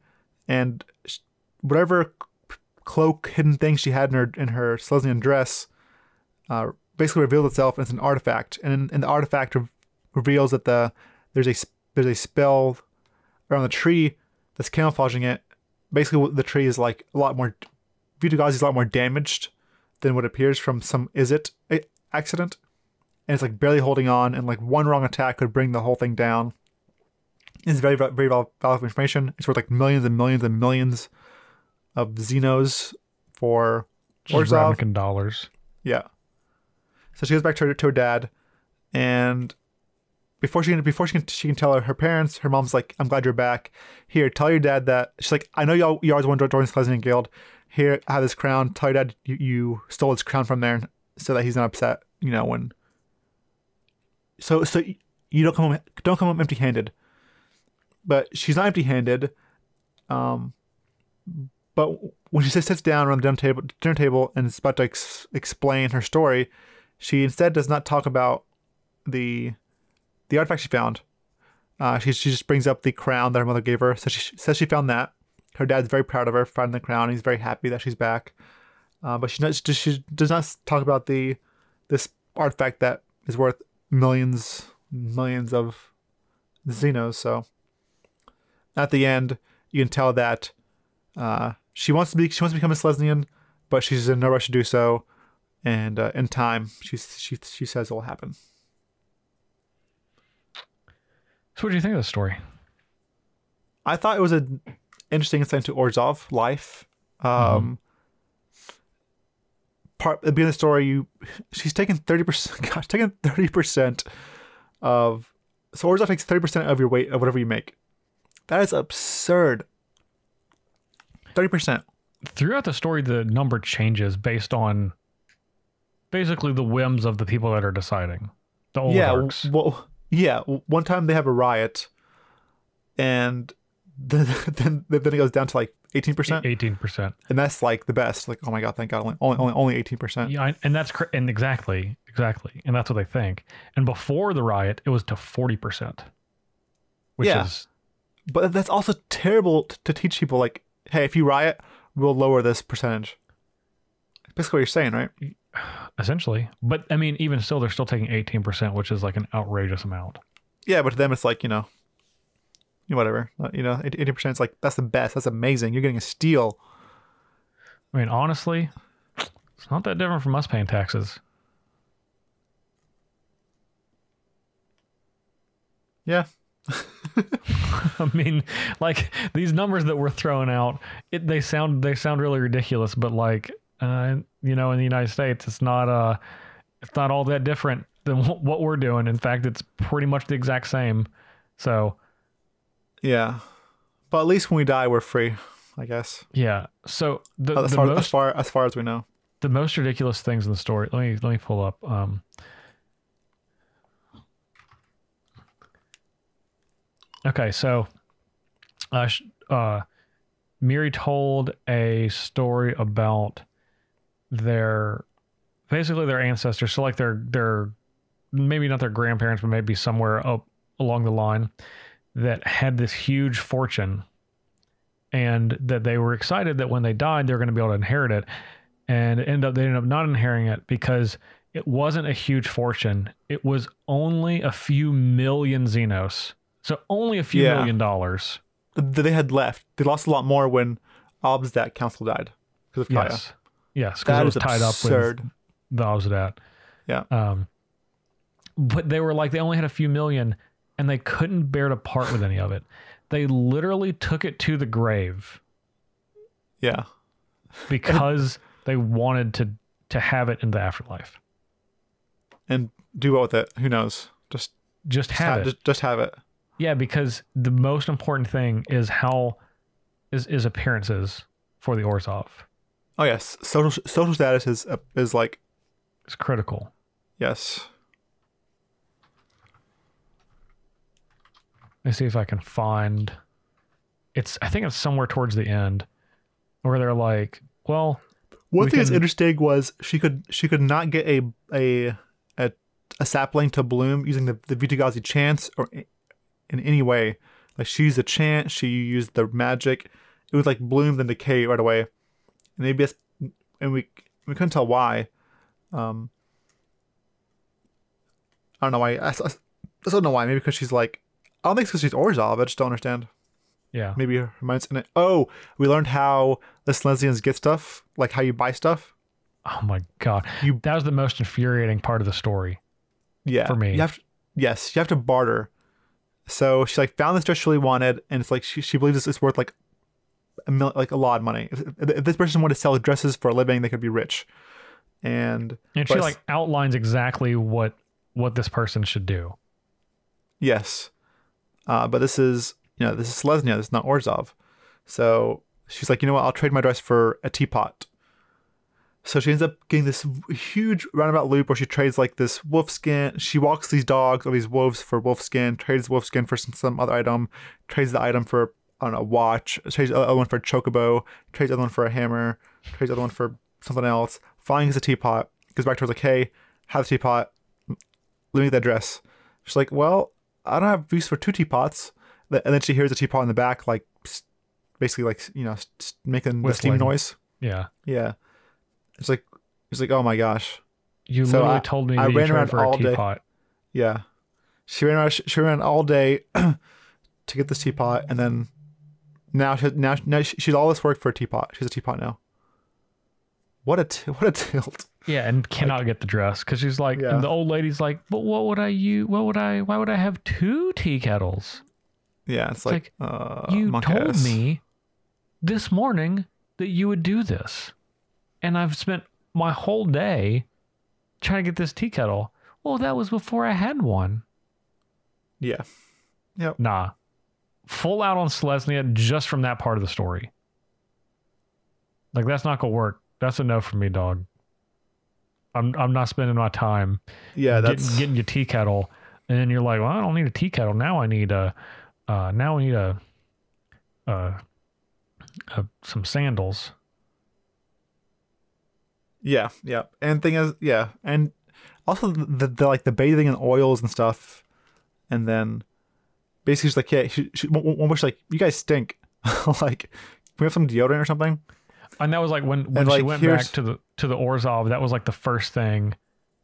and whatever cloak hidden thing she had in her Selesnyan dress basically revealed itself as an artifact, and the artifact reveals that there's a spell around the tree that's camouflaging it. Basically, the tree is like a lot more, Vitu is a lot more damaged than what appears from some accident, and it's like barely holding on, and like one wrong attack could bring the whole thing down. It's very, very valuable information. It's worth like millions and millions and millions of Xenos for Orzhov. Making dollars. Yeah. So she goes back to her dad, and before she can tell her parents, her mom's like, "I'm glad you're back. Here, tell your dad that." She's like, "I know you always wanted to join the Selesnyan Guild. Here, have this crown. Tell your dad you stole his crown from there, so that he's not upset. You know when. So you don't come home empty-handed." But she's not empty-handed. But when she sits down around the dinner table and is about to explain her story, she instead does not talk about the artifact she found. She just brings up the crown that her mother gave her. So she says she found that. Her dad's very proud of her finding the crown. He's very happy that she's back. But she does not talk about this artifact that is worth millions of Xenos. So at the end, you can tell that she wants to become a Selesnyan, but she's in no rush to do so. And in time, she says it will happen. So what do you think of the story? I thought it was an interesting insight into Orzhov life. Part at the beginning of the story, she's taken 30%. Gosh, taken 30% of. So Orzhov takes 30% of your weight of whatever you make. That is absurd. 30%. Throughout the story, the number changes based on basically the whims of the people that are deciding. The oligarchs. Yeah. One time they have a riot, and then it goes down to like 18%. 18%. And that's like the best. Like, oh my god, thank God, only 18%. Yeah, and that's and exactly, and that's what they think. And before the riot, it was to 40%, which is. But that's also terrible to teach people. Like, hey, if you riot, we'll lower this percentage. That's basically what you're saying, right? Essentially. But I mean, even still, they're still taking 18%, which is like an outrageous amount. Yeah, but to them, it's like, whatever. 80% is like, that's the best. That's amazing. You're getting a steal. I mean, honestly, it's not that different from us paying taxes. Yeah. I mean, like these numbers that we're throwing out, they sound really ridiculous, but like, in the United States, it's not all that different than what we're doing. In fact, it's pretty much the exact same. So, yeah, but at least when we die, we're free, I guess. Yeah. So as far as we know, the most ridiculous things in the story. Let me pull up. Okay, so Miri told a story about their ancestors. So like their maybe not their grandparents, but maybe somewhere up along the line that had this huge fortune, and that they were excited that when they died, they were going to be able to inherit it. And they ended up not inheriting it because it wasn't a huge fortune. It was only a few million Xenos. So only a few $1 million. They had left. They lost a lot more when Obsdat Council died because of Kaya. Yes, because it was tied absurd. Up with the Obsdat. Yeah. But they were like, they only had a few million, and they couldn't bear to part with any of it. They literally took it to the grave. Yeah. Because they wanted to have it in the afterlife. And do what with it? Who knows? Just have it. Just have it. Yeah, because the most important thing is is appearances for the Orzhov. Oh yes, social status is like It's critical. yes. Let me see if I can find. I think it's somewhere towards the end, where they're like, well. One thing that's interesting was she could not get a sapling to bloom using the Vitagazi chance or in any way. Like she used the chant, she used the magic. It would like bloom then decay right away. And maybe we couldn't tell why. I don't know why. I don't know why. Maybe because she's like, I don't think it's because she's Orzhov. I just don't understand. Yeah. Maybe her mind's in it. Oh, we learned how the Silesians get stuff, like how you buy stuff. Oh my god, that was the most infuriating part of the story. Yeah, for me. You have to barter. So she like found this dress she really wanted, and it's like she believes it's worth like a lot of money. If this person wanted to sell dresses for a living, they could be rich. And she like outlines exactly what this person should do. Yes, but this is Selesnya. This is not Orzhov. So she's like, you know what? I'll trade my dress for a teapot. So she ends up getting this huge roundabout loop where she trades like this wolf skin. She walks these dogs or these wolves for wolf skin, trades wolf skin for some other item, trades the item for, I don't know, a watch, trades the other one for a chocobo, trades the other one for a hammer, trades the other one for something else. Finally gets a teapot, goes back to her like, hey, have the teapot, let me get that dress. She's like, well, I don't have use for 2 teapots. And then she hears a teapot in the back, like basically like, making the steam noise. Yeah. Yeah. It's like, oh my gosh. You literally told me I ran around for all a teapot. Day. Yeah. She ran around all day to get this teapot, and then now she's all this work for a teapot. She's a teapot now. What a tilt. Yeah, and cannot get the dress because she's like, and the old lady's like, but why would I have 2 tea kettles? Yeah, it's like you told me this morning that you would do this. And I've spent my whole day trying to get this tea kettle. Well, that was before I had one. Yeah. Yep. Nah. Full out on Selesnya just from that part of the story. Like, that's not gonna work. That's a no for me, dog. I'm not spending my time getting your tea kettle, and then you're like, well, I don't need a tea kettle. Now I need some sandals. Yeah, yeah. And thing is, yeah. And also the like the bathing in oils and stuff. And then basically she's like, yeah, one was like, you guys stink. Like, can we have some deodorant or something? And that was like when she went back to the Orzhov, that was like the first thing.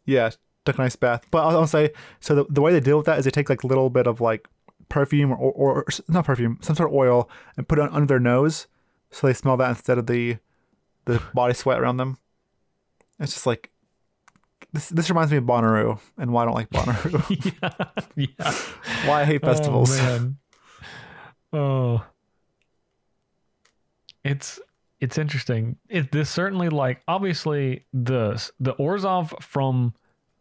Yeah, took a nice bath. But I'll say, so the way they deal with that is they take like a little bit of like perfume or not perfume, some sort of oil, and put it under their nose. So they smell that instead of the body sweat around them. It's just like, this reminds me of Bonnaroo and why I don't like Bonnaroo. yeah. Why I hate festivals. Oh, man. Oh. It's interesting. This certainly, like, obviously the Orzhov from,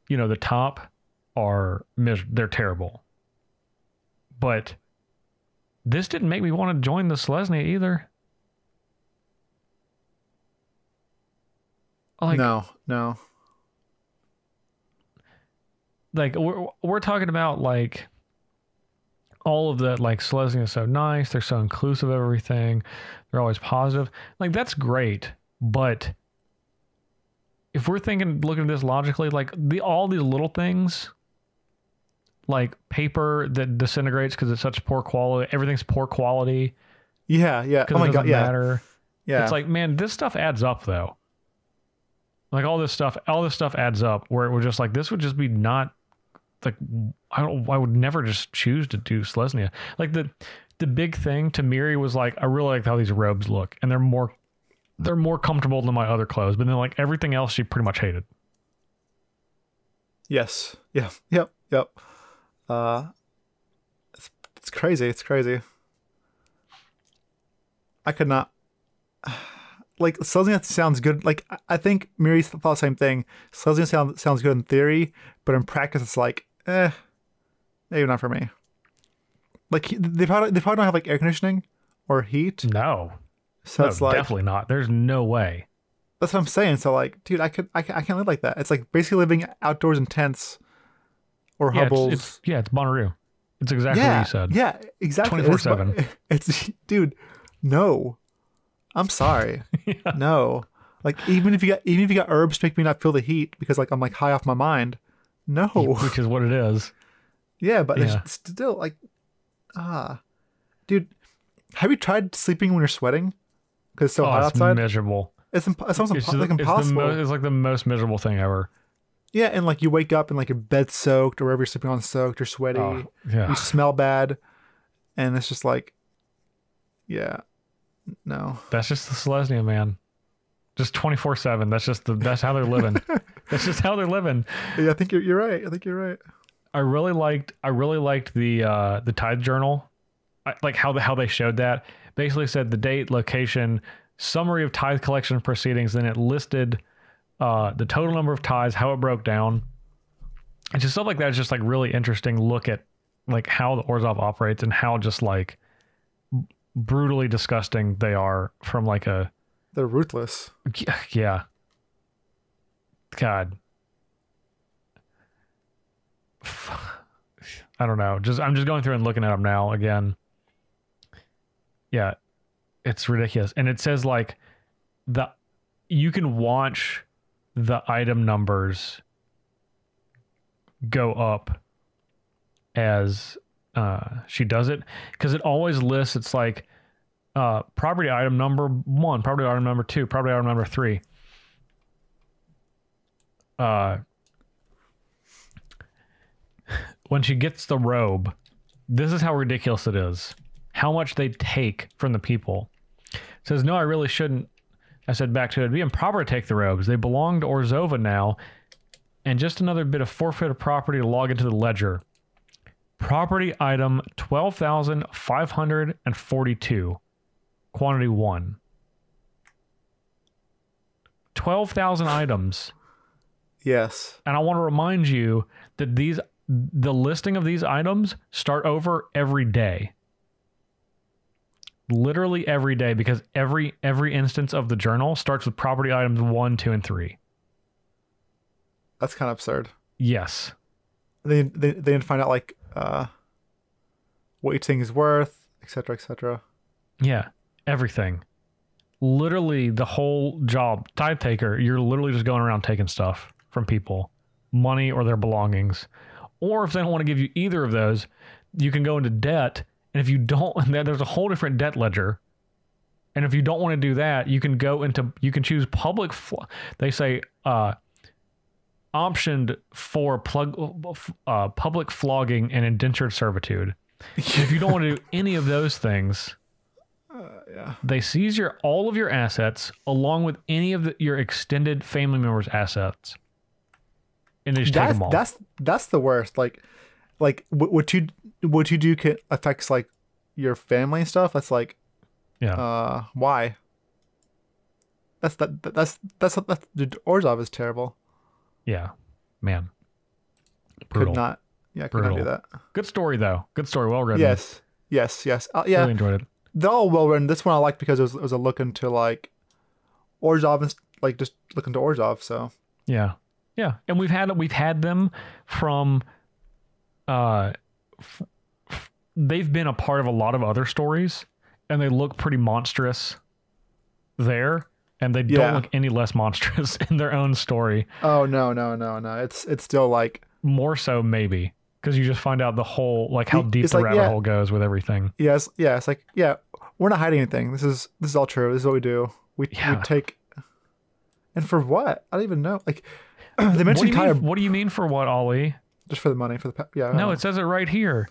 the top they're terrible. But this didn't make me want to join the Selesnya either. Like, no. Like, we're talking about, like, all of that, like, Selesnya is so nice. They're so inclusive of everything. They're always positive. Like, that's great. But if we're looking at this logically, like, all these little things, like paper that disintegrates because it's such poor quality. Everything's poor quality. Yeah. Oh my God, yeah. Matter. Yeah. It's like, man, this stuff adds up, though. Like, all this stuff adds up where it was just like, this would just be not, like, I would never just choose to do Selesnya. Like, the big thing to Miri was like, I really like how these robes look, and they're more comfortable than my other clothes. But then, like, everything else she pretty much hated. Yes. Yeah. Yep. It's crazy. It's crazy. I could not. Like, Selesnya sounds good. Like, I think Miri thought the same thing. Selesnya sounds good in theory, but in practice, it's like, maybe not for me. Like, they probably don't have like air conditioning or heat. No. So No, it's like definitely not. There's no way. that's what I'm saying. So like, dude, I can't live like that. It's like basically living outdoors in tents or Yeah, hovels. it's Bonnaroo. It's exactly what you said. Yeah, exactly. 24/7. It's dude, no. I'm sorry. Yeah. No. Like even if you got herbs to make me not feel the heat because like I'm like high off my mind. No. Which is what it is. Yeah, but Yeah. it's still like dude, have you tried sleeping when you're sweating? Because it's so hot It's outside. miserable. It's almost It's like impossible. It's like the most miserable thing ever. Yeah, and like you wake up and like your bed's soaked or wherever you're sleeping on soaked, you're sweaty, Yeah. you smell bad, and it's just like, yeah, no. That's just the Selesnya, man. Just 24/7. That's how they're living. That's just how they're living. Yeah, I think you're right. I think you're right. I really liked the Tithe Journal. Like how they showed that. Basically said the date, location, summary of tithe collection proceedings, then it listed the total number of tithes, how it broke down. And just stuff like that is just like really interesting look at like how the Orzhov operates and how just like brutally disgusting they are from like a... They're ruthless. Yeah. God. I don't know. I'm just going through and looking at them now again. Yeah. It's ridiculous. And it says like you can watch the item numbers go up as she does it, because it always lists, it's like property item number 1, property item number 2, property item number 3. When she gets the robe, this is how ridiculous it is. How much they take from the people. It says, no, I really shouldn't. I said back to it, it'd be improper to take the robes. They belong to Orzhova now. And just another bit of forfeit of property to log into the ledger. Property item 12,542. Quantity 1. 12,000 items. Yes. And I want to remind you that the listing of these items start over every day. Literally every day, because every instance of the journal starts with property items 1, 2, and 3. That's kind of absurd. Yes. They didn't find out like what each thing is worth, etc., etc. Yeah, everything. Literally the whole job. Tithe taker, you're literally just going around taking stuff from people, money or their belongings. Or if they don't want to give you either of those, you can go into debt. And if you don't, there's a whole different debt ledger. And if you don't want to do that, you can choose public. They say optioned for public flogging and indentured servitude. And if you don't want to do any of those things, they seize all of your assets along with any of your extended family members' assets, and they just take them all. That's the worst. Like what you do affects like your family and stuff. That's like, why? That's dude, Orzhov is terrible. Yeah, man. Brutal. Could not do that. Good story though. Good story. Well written. Yes. Yeah. Really enjoyed it. They're all well written. This one I liked because it was a look into like Orzhov and like just look into Orzhov. So yeah, and we've had them from. They've been a part of a lot of other stories, and they look pretty monstrous there, and they don't look any less monstrous in their own story. Oh no! It's still like more so maybe because you just find out the whole like how deep the rabbit hole goes with everything. Yes, it's like we're not hiding anything. This is all true. This is what we do. We take, and for what? I don't even know. Like they mentioned what do you mean for what, Ali? Just for the money, for the No, it says it right here.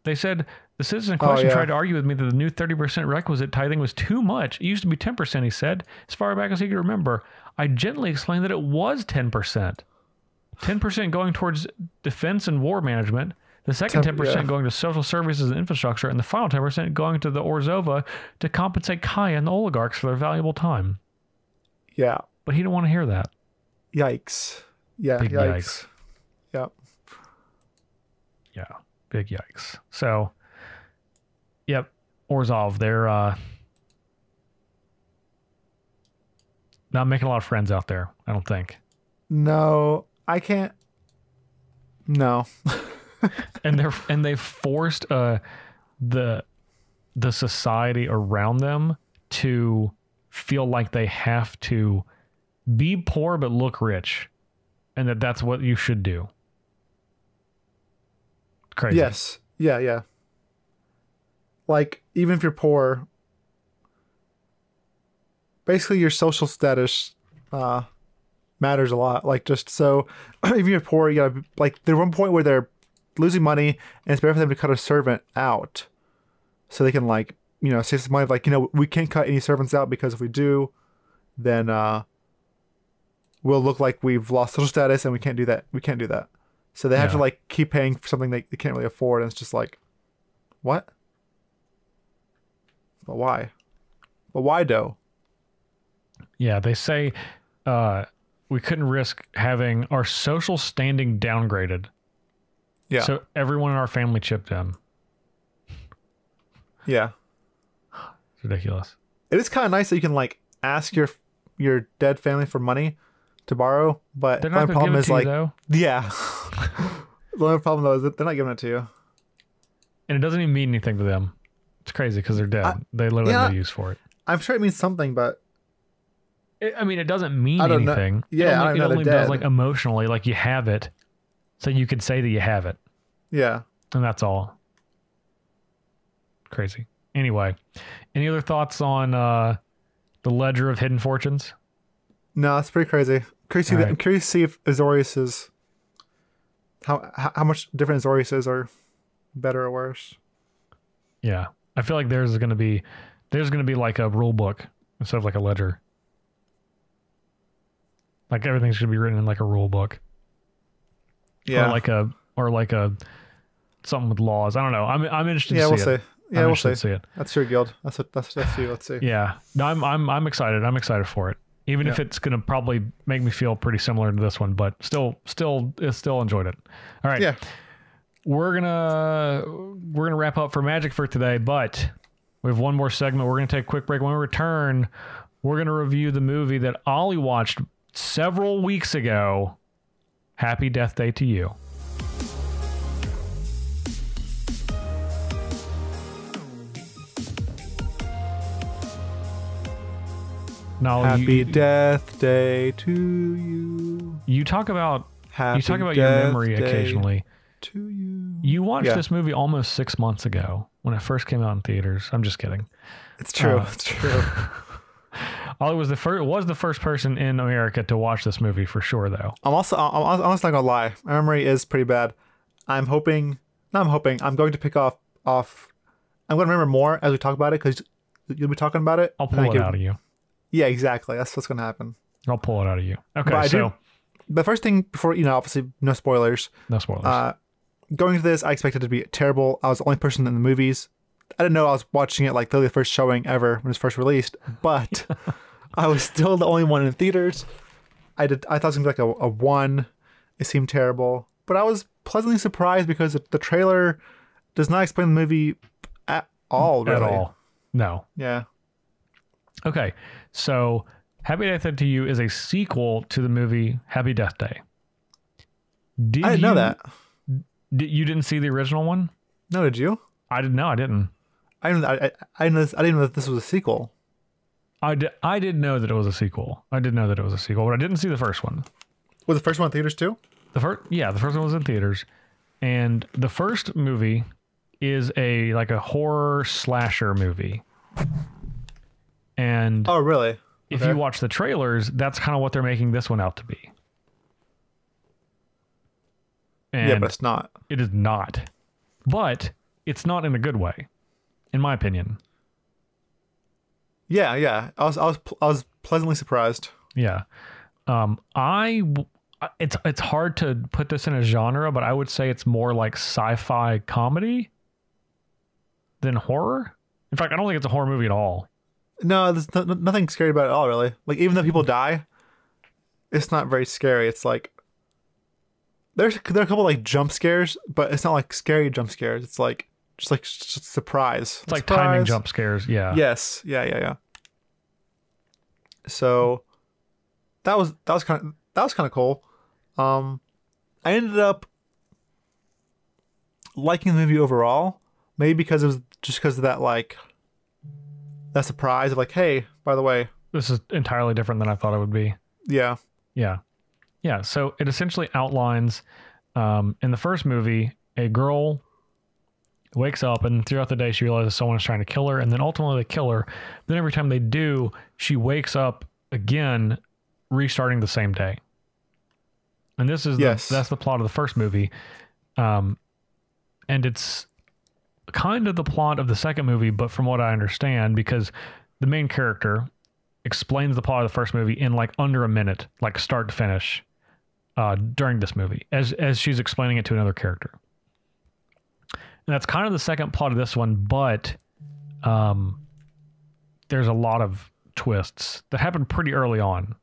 They said the citizen in question tried to argue with me that the new 30% requisite tithing was too much. It used to be 10%, he said, as far back as he could remember. I gently explained that it was 10%. 10% going towards defense and war management, the second 10% going to social services and infrastructure, and the final 10% going to the Orzhova to compensate Kaya and the oligarchs for their valuable time. Yeah. But he didn't want to hear that. Yikes. Yeah, Big yikes. Yeah. Yeah, big yikes. So, yep, Orzhov, they're not making a lot of friends out there, I don't think. No, I can't. No. and they forced the society around them to feel like they have to be poor but look rich, and that's what you should do. Crazy. Yes. Yeah. Like, even if you're poor, basically your social status matters a lot. Like, just so if you're poor, you gotta, like, there's one point where they're losing money and it's better for them to cut a servant out so they can, like, you know, save some money. Like, you know, we can't cut any servants out because if we do, then we'll look like we've lost social status, and we can't do that. So they have to, like, keep paying for something they can't really afford, and it's just like, what? But why? But why, though? Yeah, they say we couldn't risk having our social standing downgraded. Yeah. So everyone in our family chipped in. Yeah. It's ridiculous. It is kind of nice that you can, like, ask your dead family for money to borrow, but they're not the problem is, like, though. Yeah. The only problem, though, is that they're not giving it to you. And it doesn't even mean anything to them. It's crazy because they're dead. They literally have no use for it. I'm sure it means something, but I mean, it doesn't mean anything. Know. Yeah, it only does, like, emotionally, like, you have it, so you could say that you have it. Yeah. And that's all. Crazy. Anyway, any other thoughts on the Ledger of Hidden Fortunes? No, it's pretty crazy. I'm curious to see if Azorius is how much different Azorius is, or better or worse. Yeah, I feel like there's gonna be like a rule book instead of like a ledger. Like, everything's gonna be written in like a rule book. Yeah. Or like a something with laws. I don't know. I'm interested. Yeah, to we'll see see. it. Yeah, we'll see. See it. That's your guild. That's you. Let's see. Yeah. No, I'm excited. I'm excited for it. Even if it's gonna probably make me feel pretty similar to this one, but still enjoyed it. All right. Yeah. We're gonna wrap up for Magic for today, but we have one more segment. We're gonna take a quick break. When we return, we're gonna review the movie that Ollie watched several weeks ago. Happy Death Day to You. Now, Happy Death Day to you. You talk about Happy your Death memory Day occasionally. To you. You watched this movie almost 6 months ago when it first came out in theaters. I'm just kidding. It's true. It's true. Ollie was the first person in America to watch this movie for sure, though. I'm honestly not gonna lie. My memory is pretty bad. I'm going to pick off. I'm gonna remember more as we talk about it, because you'll be talking about it. I'll pull it out of you. Yeah, exactly. That's what's gonna happen. I'll pull it out of you. Okay, the first thing before, obviously no spoilers. No spoilers. Going into this, I expected it to be terrible. I was the only person in the movies. I didn't know I was watching it like literally the first showing ever when it was first released, but I was still the only one in theaters. I thought it was gonna be like a 1. It seemed terrible, but I was pleasantly surprised because the trailer does not explain the movie at all. Really. At all. No. Yeah. Okay, so Happy Death Day to You is a sequel to the movie Happy Death Day. I didn't know that. You didn't see the original one? No, did you? I didn't know. I didn't. I didn't know that this was a sequel. I did know that it was a sequel. But I didn't see the first one. Was the first one in theaters too? The first one was in theaters, and the first movie is a horror slasher movie. And oh, really? If you watch the trailers, that's kind of what they're making this one out to be. And yeah, but it's not. It is not. But it's not in a good way, in my opinion. Yeah. I was pleasantly surprised. Yeah. It's hard to put this in a genre, but I would say it's more like sci-fi comedy than horror. In fact, I don't think it's a horror movie at all. No, there's nothing scary about it at all, really. Like, even though people die, it's not very scary. It's like there are a couple like jump scares, but it's not like scary jump scares. It's like just like surprise. It's like timing jump scares. Yeah. Yes. Yeah. So that was kind of cool. I ended up liking the movie overall, maybe because it was just because of that like that surprise of like, hey, by the way, this is entirely different than I thought it would be. Yeah. So it essentially outlines in the first movie, a girl wakes up and throughout the day she realizes someone is trying to kill her, and then ultimately they kill her. Then every time they do, she wakes up again, restarting the same day. And this is that's the plot of the first movie. And it's kind of the plot of the second movie, but from what I understand, because the main character explains the plot of the first movie in like under a minute, like start to finish, during this movie, as she's explaining it to another character. And that's kind of the second plot of this one, but there's a lot of twists that happen pretty early on.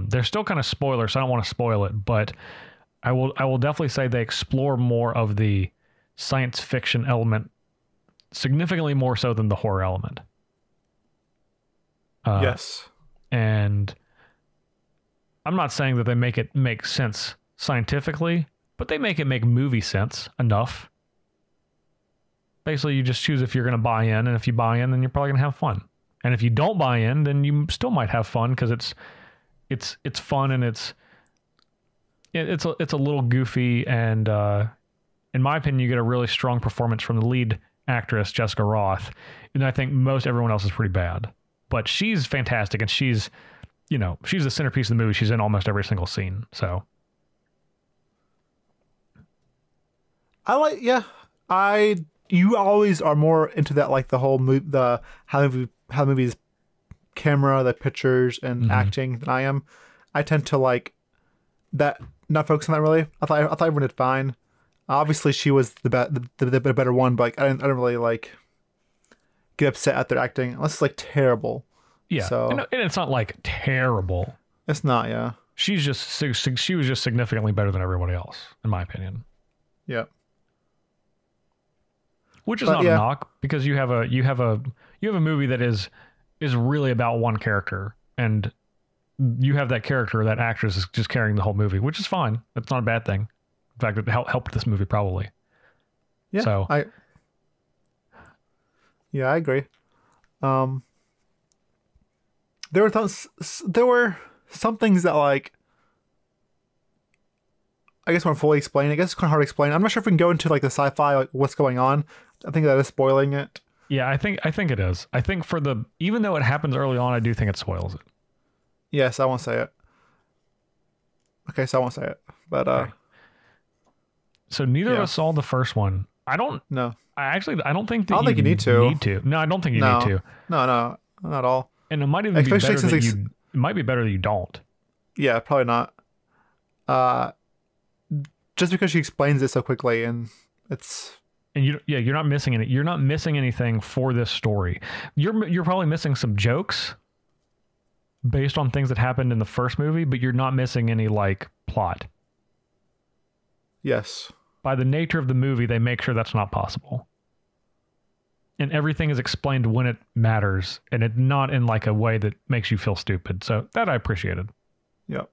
They're still kind of spoilers, so I don't want to spoil it, but I will definitely say they explore more of the science fiction element, significantly more so than the horror element. Yes. And I'm not saying that they make it make sense scientifically, but they make it make movie sense enough. Basically, you just choose if you're going to buy in, and if you buy in, then you're probably going to have fun. And if you don't buy in, then you still might have fun because it's fun and it's a little goofy, and in my opinion, you get a really strong performance from the lead actress, Jessica Roth, and I think most everyone else is pretty bad. But she's fantastic, and she's the centerpiece of the movie. She's in almost every single scene. So you always are more into that, like the whole how the movie's camera, the pictures, and acting than I am. I tend to like that, not focus on that really. I thought everyone did fine. Obviously, she was the better one, but like, I didn't really like get upset at their acting unless it's like terrible. Yeah, so, and it's not like terrible. It's not. Yeah, she was just significantly better than everybody else, in my opinion. Yeah. Which is not a knock, because you have a movie that is really about one character, and you have that character, that actress is just carrying the whole movie, which is fine. That's not a bad thing. In fact, it helped this movie probably. Yeah. So I agree. There were some things that like I guess when fully explain. I guess it's kind of hard to explain. I'm not sure if we can go into like the sci-fi, like what's going on. I think that is spoiling it. Yeah, I think it is. I think even though it happens early on, I do think it spoils it. Yes, I won't say it. Okay, so I won't say it. But okay. So neither of us saw the first one. I don't think I don't think you need to. No, I don't think you need to. No, not at all. And it might even be better that it might be better that you don't. Yeah, probably not. Just because she explains it so quickly, and it's. And you're not missing any. You're not missing anything for this story. You're probably missing some jokes based on things that happened in the first movie, but you're not missing any like plot. Yes. By the nature of the movie, they make sure that's not possible. And everything is explained when it matters, and it not in like a way that makes you feel stupid. So that I appreciated. Yep.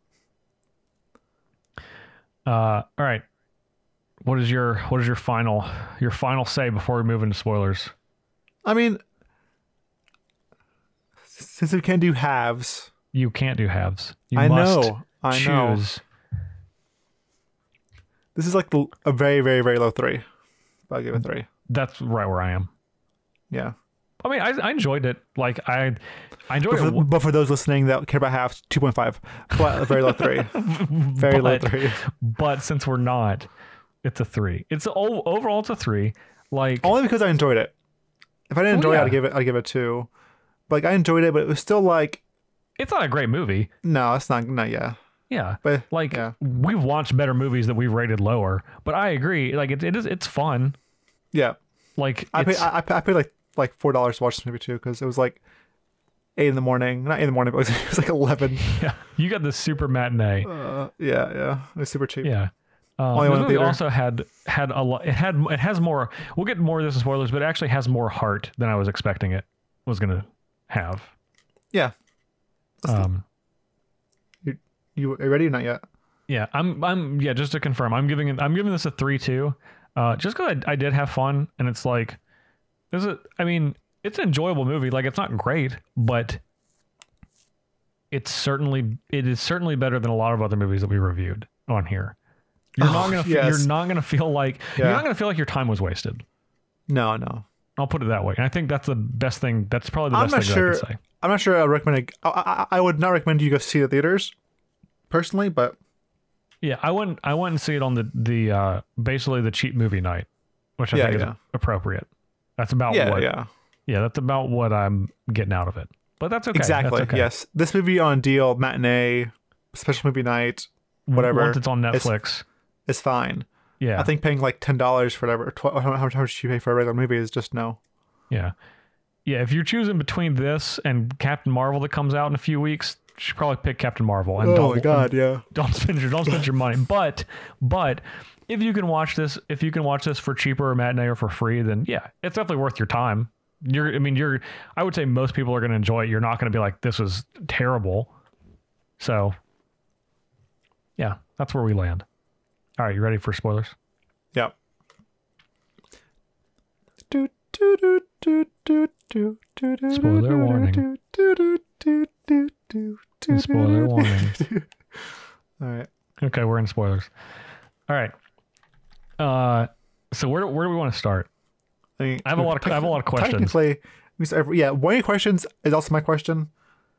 All right. What is your final say before we move into spoilers? I mean, since we can't do halves. You can't do halves. I know. This is like a very, very, very low 3. But I'll give it 3. That's right where I am. Yeah. I mean, I enjoyed it. Like I enjoyed it. But for those listening that care about halves, 2.5. But a very low 3. Very low 3. But since we're not, it's a 3. Overall it's a 3. Like only because I enjoyed it. If I didn't enjoy it, I'd give it 2. But like I enjoyed it, but it was still like it's not a great movie. No, it's not. No, yeah. Yeah, but like we've watched better movies that we've rated lower. But I agree. Like it's fun. Yeah. Like I paid like $4 to watch this movie too, because it was like 8 in the morning. Not 8 in the morning, but it was like 11. Yeah, you got the super matinee. Yeah, it was super cheap. Yeah, Only This one movie theater. also had a lot. It has more. We'll get more of this in spoilers, but it actually has more heart than I was expecting it was gonna have. Yeah. You ready or not yet? Yeah, I'm. Yeah, just to confirm, I'm giving this a 3-2. Just because I did have fun, and it's like, I mean, it's an enjoyable movie. Like, it's not great, but it is certainly better than a lot of other movies that we reviewed on here. You're not gonna feel like your time was wasted. No. I'll put it that way. And I think that's the best thing. That's probably the best thing that I can say. I'm not sure I recommend it. I would not recommend you go see the theaters, personally, but yeah, I went and see it on the basically the cheap movie night, which I think is appropriate. That's about that's about what I'm getting out of it. But that's okay. Exactly. That's okay. Yes, this movie on deal, matinee, special movie night, whatever. Once it's on Netflix, it's fine. Yeah, I think paying like $10 for whatever, how much you pay for a regular movie is just no. Yeah. Yeah, if you're choosing between this and Captain Marvel that comes out in a few weeks, you should probably pick Captain Marvel. And don't spend your money. But if you can watch this for cheaper or matinee or for free, then yeah, it's definitely worth your time. I would say most people are going to enjoy it. You're not going to be like, this was terrible. So yeah, that's where we land. All right, you ready for spoilers? Yep. Spoiler warning. Spoiler warning. All right. Okay, we're in spoilers. All right. So where do we want to start? I have a lot of questions. Technically, one of your questions is also my question.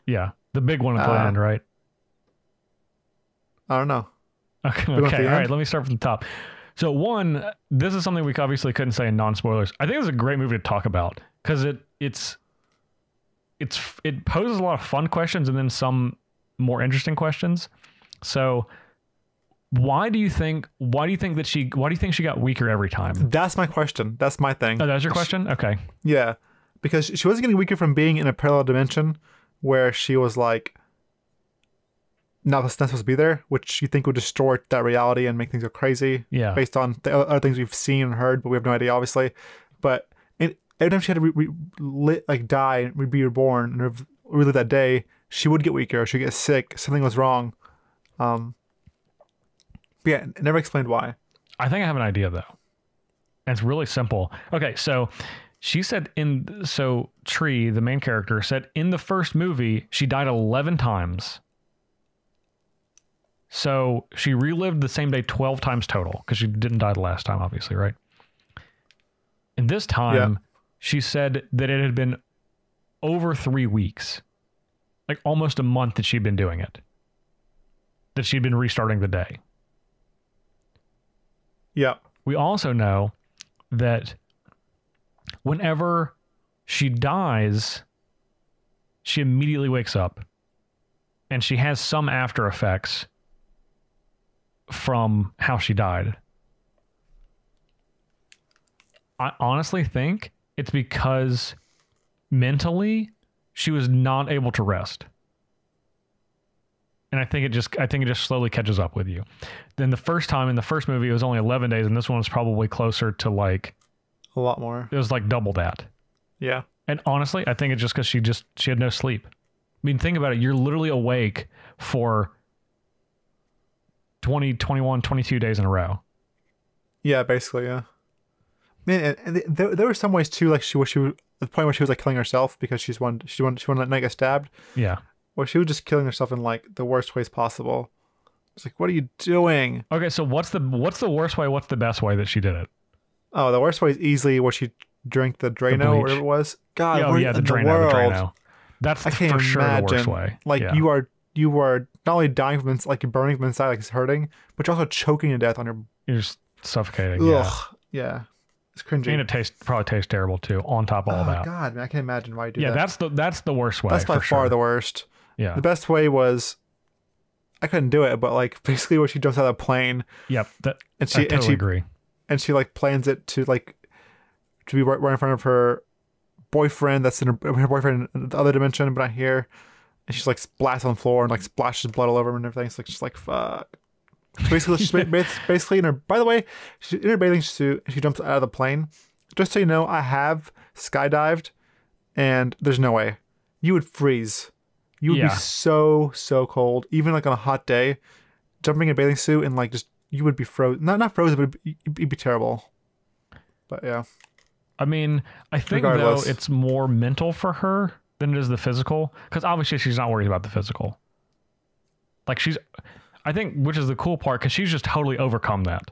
Yeah, the big one at the end, right? I don't know. Okay. All right. Let me start from the top. So one, this is something we obviously couldn't say in non-spoilers. I think it's a great movie to talk about because it poses a lot of fun questions and then some more interesting questions. So why do you think she got weaker every time? That's my question. That's my thing. Oh, that's your question? Okay. Yeah. Because she wasn't getting weaker from being in a parallel dimension where she was like not supposed to be there, which you think would distort that reality and make things go crazy. Yeah. Based on the other things we've seen and heard, but we have no idea, obviously. But every time she had to die and be reborn and relive that day, she would get weaker. She'd get sick. Something was wrong. But yeah, it never explained why. I think I have an idea though. And it's really simple. Okay, so she said Tree, the main character, said in the first movie she died 11 times. So she relived the same day 12 times total because she didn't die the last time, obviously, right? And this time, she said that it had been over 3 weeks, like almost a month that she'd been doing it, that she'd been restarting the day. Yeah. We also know that whenever she dies, she immediately wakes up and she has some after effects from how she died. I honestly think it's because mentally she was not able to rest. And I think it just slowly catches up with you. Then the first time in the first movie it was only 11 days and this one was probably closer to like a lot more. It was like double that. Yeah. And honestly, I think it's just because she had no sleep. I mean, think about it. You're literally awake for 20, 21, 22 days in a row. Yeah, basically, yeah. Man, and there were some ways too, like she was at the point where she was like killing herself because she wanted to not get stabbed. Yeah. Or she was just killing herself in like the worst ways possible. It's like, what are you doing? Okay, so what's the worst way? What's the best way that she did it? Oh, the worst way is easally where she drank the Drano or whatever it was. God, the Drano. That's for sure the worst way. Like you are not only dying from like you're burning from inside, like it's hurting, but you're also choking to death on your. You're just suffocating. Yeah. It's cringy. And it probably tastes terrible too. On top of all that. Oh God, man, I can't imagine why you do that. Yeah, that's the worst way. That's by far the worst. Yeah. The best way was, I couldn't do it, but like basically where she jumps out of the plane. Yep. I totally agree. And she like plans it to be right in front of her boyfriend. That's her boyfriend in the other dimension, but not here. And she's like splashed on the floor and like splashes blood all over him and everything. It's like just like fuck. Basically, basically in her. By the way, she's in her bathing suit and she jumps out of the plane. Just so you know, I have skydived, and there's no way you would freeze. You would be so cold, even like on a hot day. Jumping in a bathing suit and like just you would be frozen. Not frozen, but it'd be terrible. But yeah. I mean, I think though it's more mental for her than it is the physical, because obviously she's not worried about the physical. Like I think, which is the cool part, because she's just totally overcome that.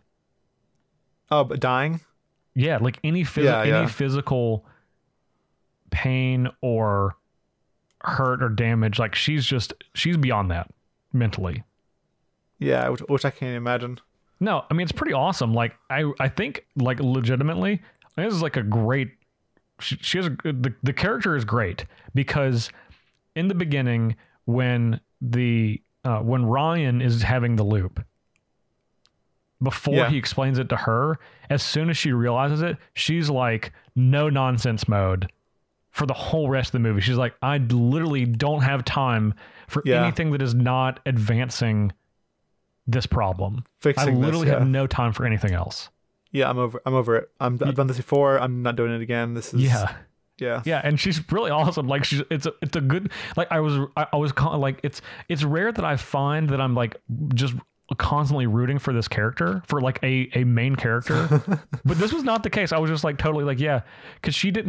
Oh, but dying? Yeah, like any physical pain or hurt or damage, like she's beyond that mentally. Yeah, which I can't imagine. No, I mean, it's pretty awesome. Like I think, like, legitimately, this is like a great. She has the character is great, because in the beginning when Ryan is having the loop, before he explains it to her, as soon as she realizes it, she's like no nonsense mode for the whole rest of the movie. She's like, I literally don't have time for anything that is not advancing this problem. I literally have no time for anything else. Yeah, I'm over it. I've done this before. I'm not doing it again. This is yeah, and she's really awesome. Like it's a good, like I was like, it's rare that I find that I'm like just constantly rooting for this character, for like a main character. But this was not the case. I was just like totally like, yeah, because she had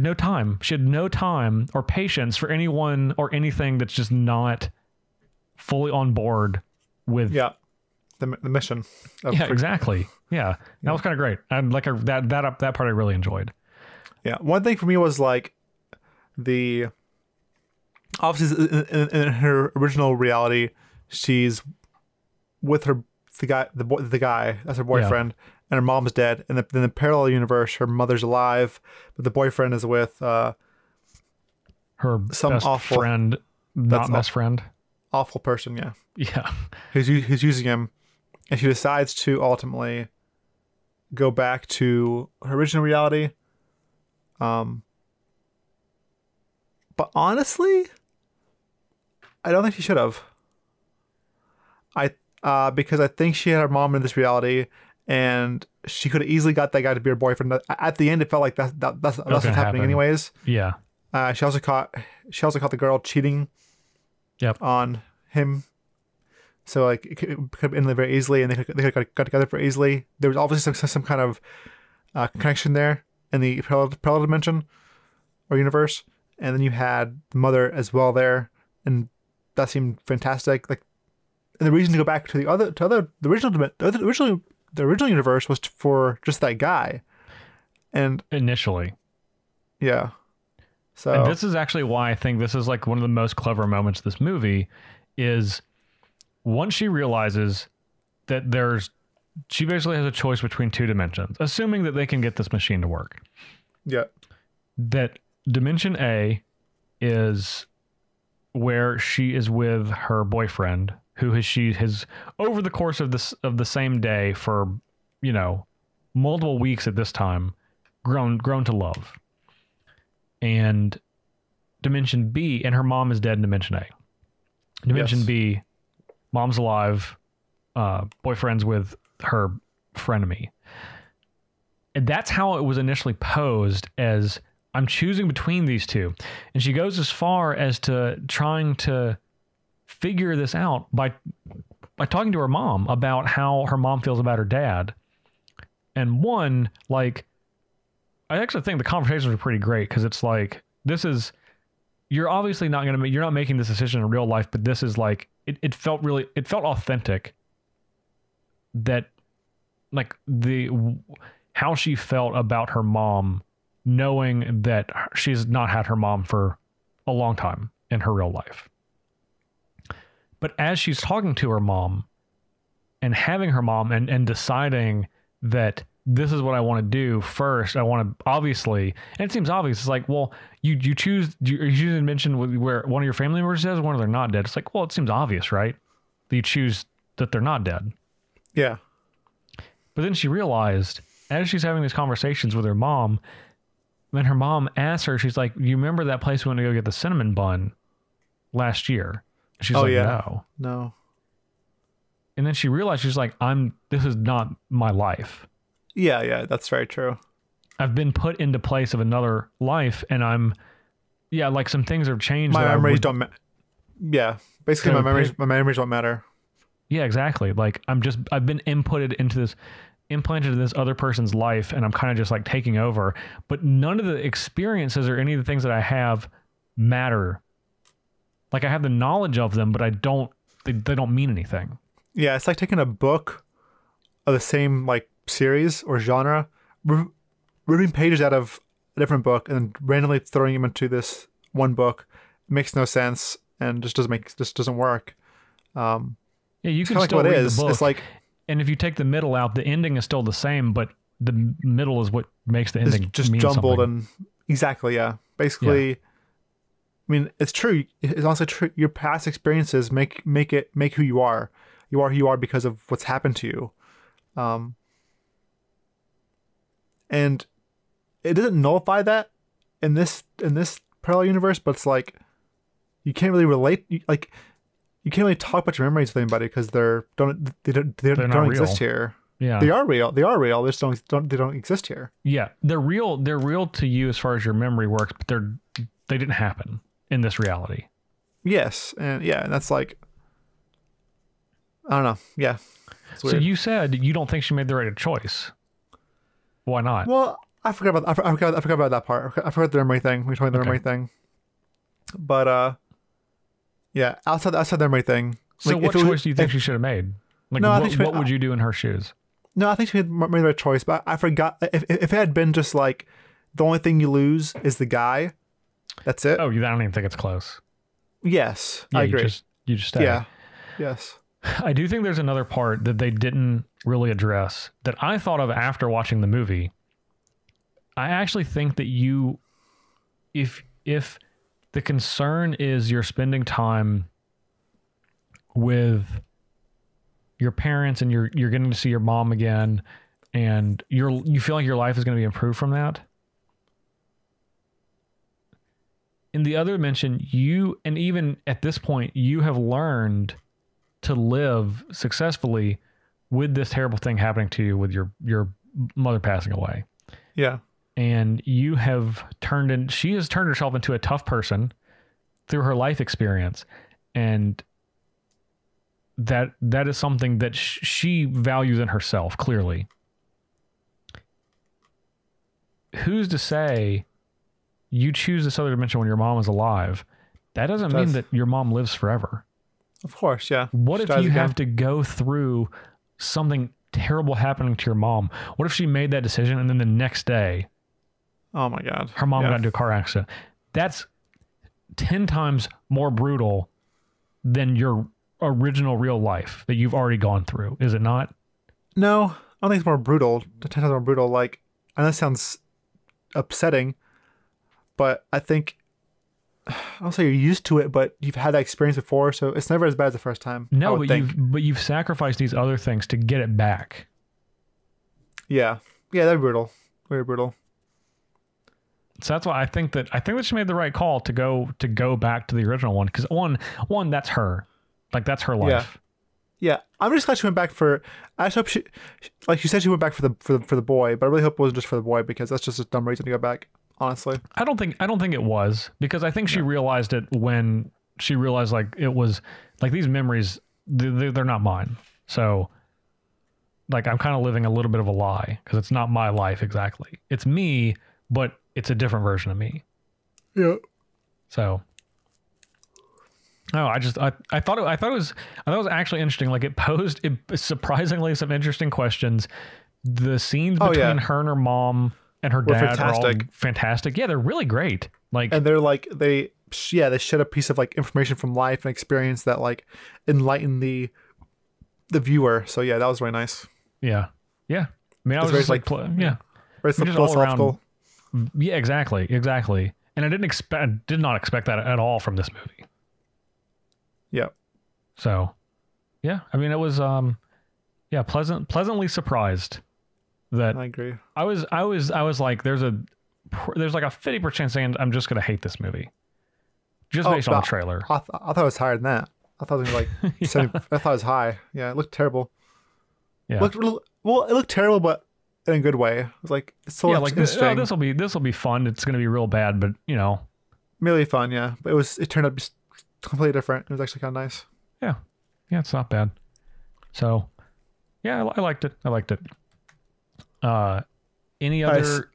no time. She had no time or patience for anyone or anything that's just not fully on board with the mission. Exactly. Yeah, that was kind of great. And like that part I really enjoyed. Yeah, one thing for me was like obviously in her original reality, she's with the guy that's her boyfriend, and her mom's dead. And in the parallel universe, her mother's alive, but the boyfriend is with her best friend, not best friend, awful person. Yeah, who's using him, and she decides to ultimately go back to her original reality. But honestly, I don't think she should have. Because I think she had her mom in this reality, and she could have easily got that guy to be her boyfriend. At the end, it felt like that's what's happening anyways. Yeah. She also caught the girl cheating. Yep. On him. So like it could have ended there very easily, and they could have got together very easily. There was obviously some kind of connection there in the parallel dimension or universe, and then you had the mother as well there, and that seemed fantastic. Like, and the reason to go back to the original universe was for just that guy, and initially, yeah. So, and this is actually why I think this is like one of the most clever moments of this movie is once she realizes that she basically has a choice between two dimensions, assuming that they can get this machine to work. Yeah. That dimension A is where she is with her boyfriend, who she has over the course of the same day for, multiple weeks at this time, grown to love. And dimension B, and her mom is dead in dimension A. Dimension B, mom's alive, boyfriend's with her frenemy. And that's how it was initially posed, as I'm choosing between these two. And she goes as far as to trying to figure this out by talking to her mom about how her mom feels about her dad. And I actually think the conversations were pretty great, because it's like, you're obviously you're not making this decision in real life, but this is like, it felt authentic that like how she felt about her mom, knowing that she's not had her mom for a long time in her real life. But as she's talking to her mom and having her mom and deciding that this is what I want to do first, I want to obviously, and it seems obvious. It's like, well, you choose to mention where one of your family members is, one of them not dead. It's like, well, it seems obvious, right? That you choose that they're not dead. Yeah. But then she realized, as she's having these conversations with her mom, when her mom asks her, she's like, you remember that place we went to go get the cinnamon bun last year? She's no. And then she realized, she's like, this is not my life. Yeah, that's very true. I've been put into place of another life, and like some things have changed. My memories don't yeah. Basically my memories don't matter. Yeah, exactly. Like I've been implanted into this other person's life, and I'm kind of just like taking over, but none of the experiences or any of the things that I have matter. Like I have the knowledge of them, but they don't mean anything. Yeah, it's like taking a book of the same like series or genre, ripping pages out of a different book and randomly throwing them into this one book. It makes no sense and just doesn't work. Yeah, you can like still what read it is. the book. It's like, and if you take the middle out, the ending is still the same, but the middle is what makes the ending just mean jumbled something. and exactly, yeah. Basically, yeah. I mean, it's true. It's also true. Your past experiences make who you are. You are who you are because of what's happened to you. And it doesn't nullify that in this parallel universe, but it's like you can't really relate. You can't really talk about your memories with anybody because they don't exist here. Yeah, they are real. They just don't exist here. Yeah, they're real. They're real to you as far as your memory works, but they didn't happen in this reality. Yes, and that's like, I don't know. Yeah. So you said you don't think she made the right choice. Why not? Well, I forgot about that part. I forgot the memory thing. We were talking the memory thing. But yeah, outside the memory thing. So like, what choice do you think she should have made? Like, no, what would you do in her shoes? No, I think she made the right choice, but I forgot. If it had been just like the only thing you lose is the guy, that's it. Oh, I don't even think it's close. Yes, yeah, I agree. You just stay. Yeah. Yes. I do think there's another part that they didn't really address that I thought of after watching the movie. I actually think that if the concern is you're spending time with your parents and you're getting to see your mom again, and you feel like your life is going to be improved from that. In the other dimension, and even at this point, you have learned to live successfully with this terrible thing happening to you with your mother passing away. Yeah. And she has turned herself into a tough person through her life experience. And that is something that she values in herself, clearly. Who's to say you choose this other dimension when your mom is alive? That doesn't mean that your mom lives forever. Of course, yeah. What if you have to go through something terrible happening to your mom? What if she made that decision and then the next day, oh my God, her mom got into a car accident? That's 10 times more brutal than your original real life that you've already gone through, is it not? No, I don't think it's more brutal. 10 times more brutal. Like, I know that sounds upsetting, but I think, I don't say you're used to it, but you've had that experience before, so it's never as bad as the first time. No, but you've sacrificed these other things to get it back. Yeah, they're brutal, very brutal. So that's why I think that she made the right call to go back to the original one, because one that's her, like that's her life. Yeah. I'm just glad she went back for. I just hope she, like you said, she went back for the boy, but I really hope it wasn't just for the boy, because that's just a dumb reason to go back. Honestly, I don't think it was, because I think she realized it when she realized like it was like these memories, they're not mine. So like I'm kind of living a little bit of a lie, because it's not my life exactly. It's me, but it's a different version of me. Yeah. So I thought it was actually interesting. Like it posed surprisingly some interesting questions. The scenes between her and her mom and her dad are all fantastic. Yeah, they're really great. Like, and they're like they shed a piece of like information from life and experience that like enlighten the viewer. So yeah, that was really nice. Yeah. I mean, I was just like very philosophical. Yeah, exactly. And I did not expect that at all from this movie. Yeah. So, yeah, I mean, it was pleasantly surprised. That I agree. I was like, there's like a 50% chance I'm just gonna hate this movie, just based on the trailer. I thought it was higher than that. I thought it was like Yeah. I thought it was high. Yeah, it looked terrible. Yeah. It looked terrible, but in a good way. It was like it's so interesting. This will be fun. It's gonna be real bad, but you know, Really fun, yeah. But it turned out to be completely different. It was actually kind of nice. yeah, it's not bad. So, yeah, I liked it. I liked it. Any other?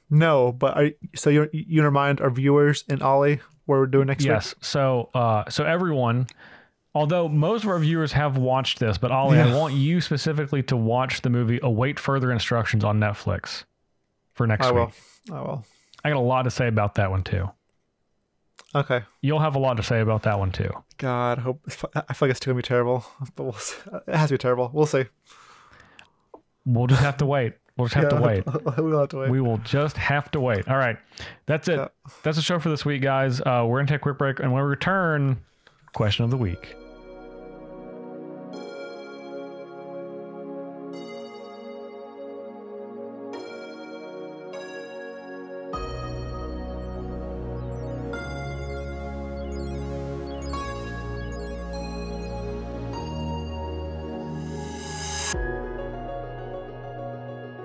No, but so you remind our viewers and Ollie what we're doing next week? Yes. So everyone, although most of our viewers have watched this, but Ollie, I want you specifically to watch the movie Await Further Instructions on Netflix for next week. I will. I got a lot to say about that one too. Okay. You'll have a lot to say about that one too. God, I feel like it's going to be terrible, but it has to be terrible. We'll see. We'll just have to wait. We'll just have to wait. We'll have to wait. We will just have to wait. All right. That's it. Yeah. That's the show for this week, guys. We're going to take a quick break, and when we return, question of the week.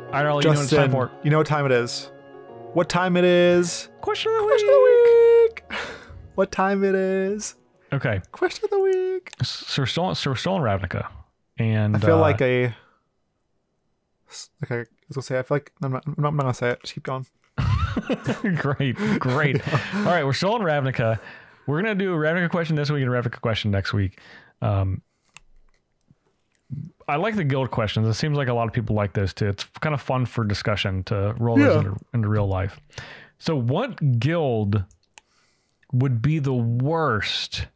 All right, Ollie, Justin, you know what time it is. What time it is? Question of the week. What time it is? Okay. Question of the week. So we're still in Ravnica, and I feel like I was gonna say. I feel like I'm not gonna say it. Just keep going. Great. All right, we're still in Ravnica. We're gonna do a Ravnica question this week and a Ravnica question next week. I like the guild questions. It seems like a lot of people like those too. It's kind of fun for discussion to roll those into real life. So what guild would be the worst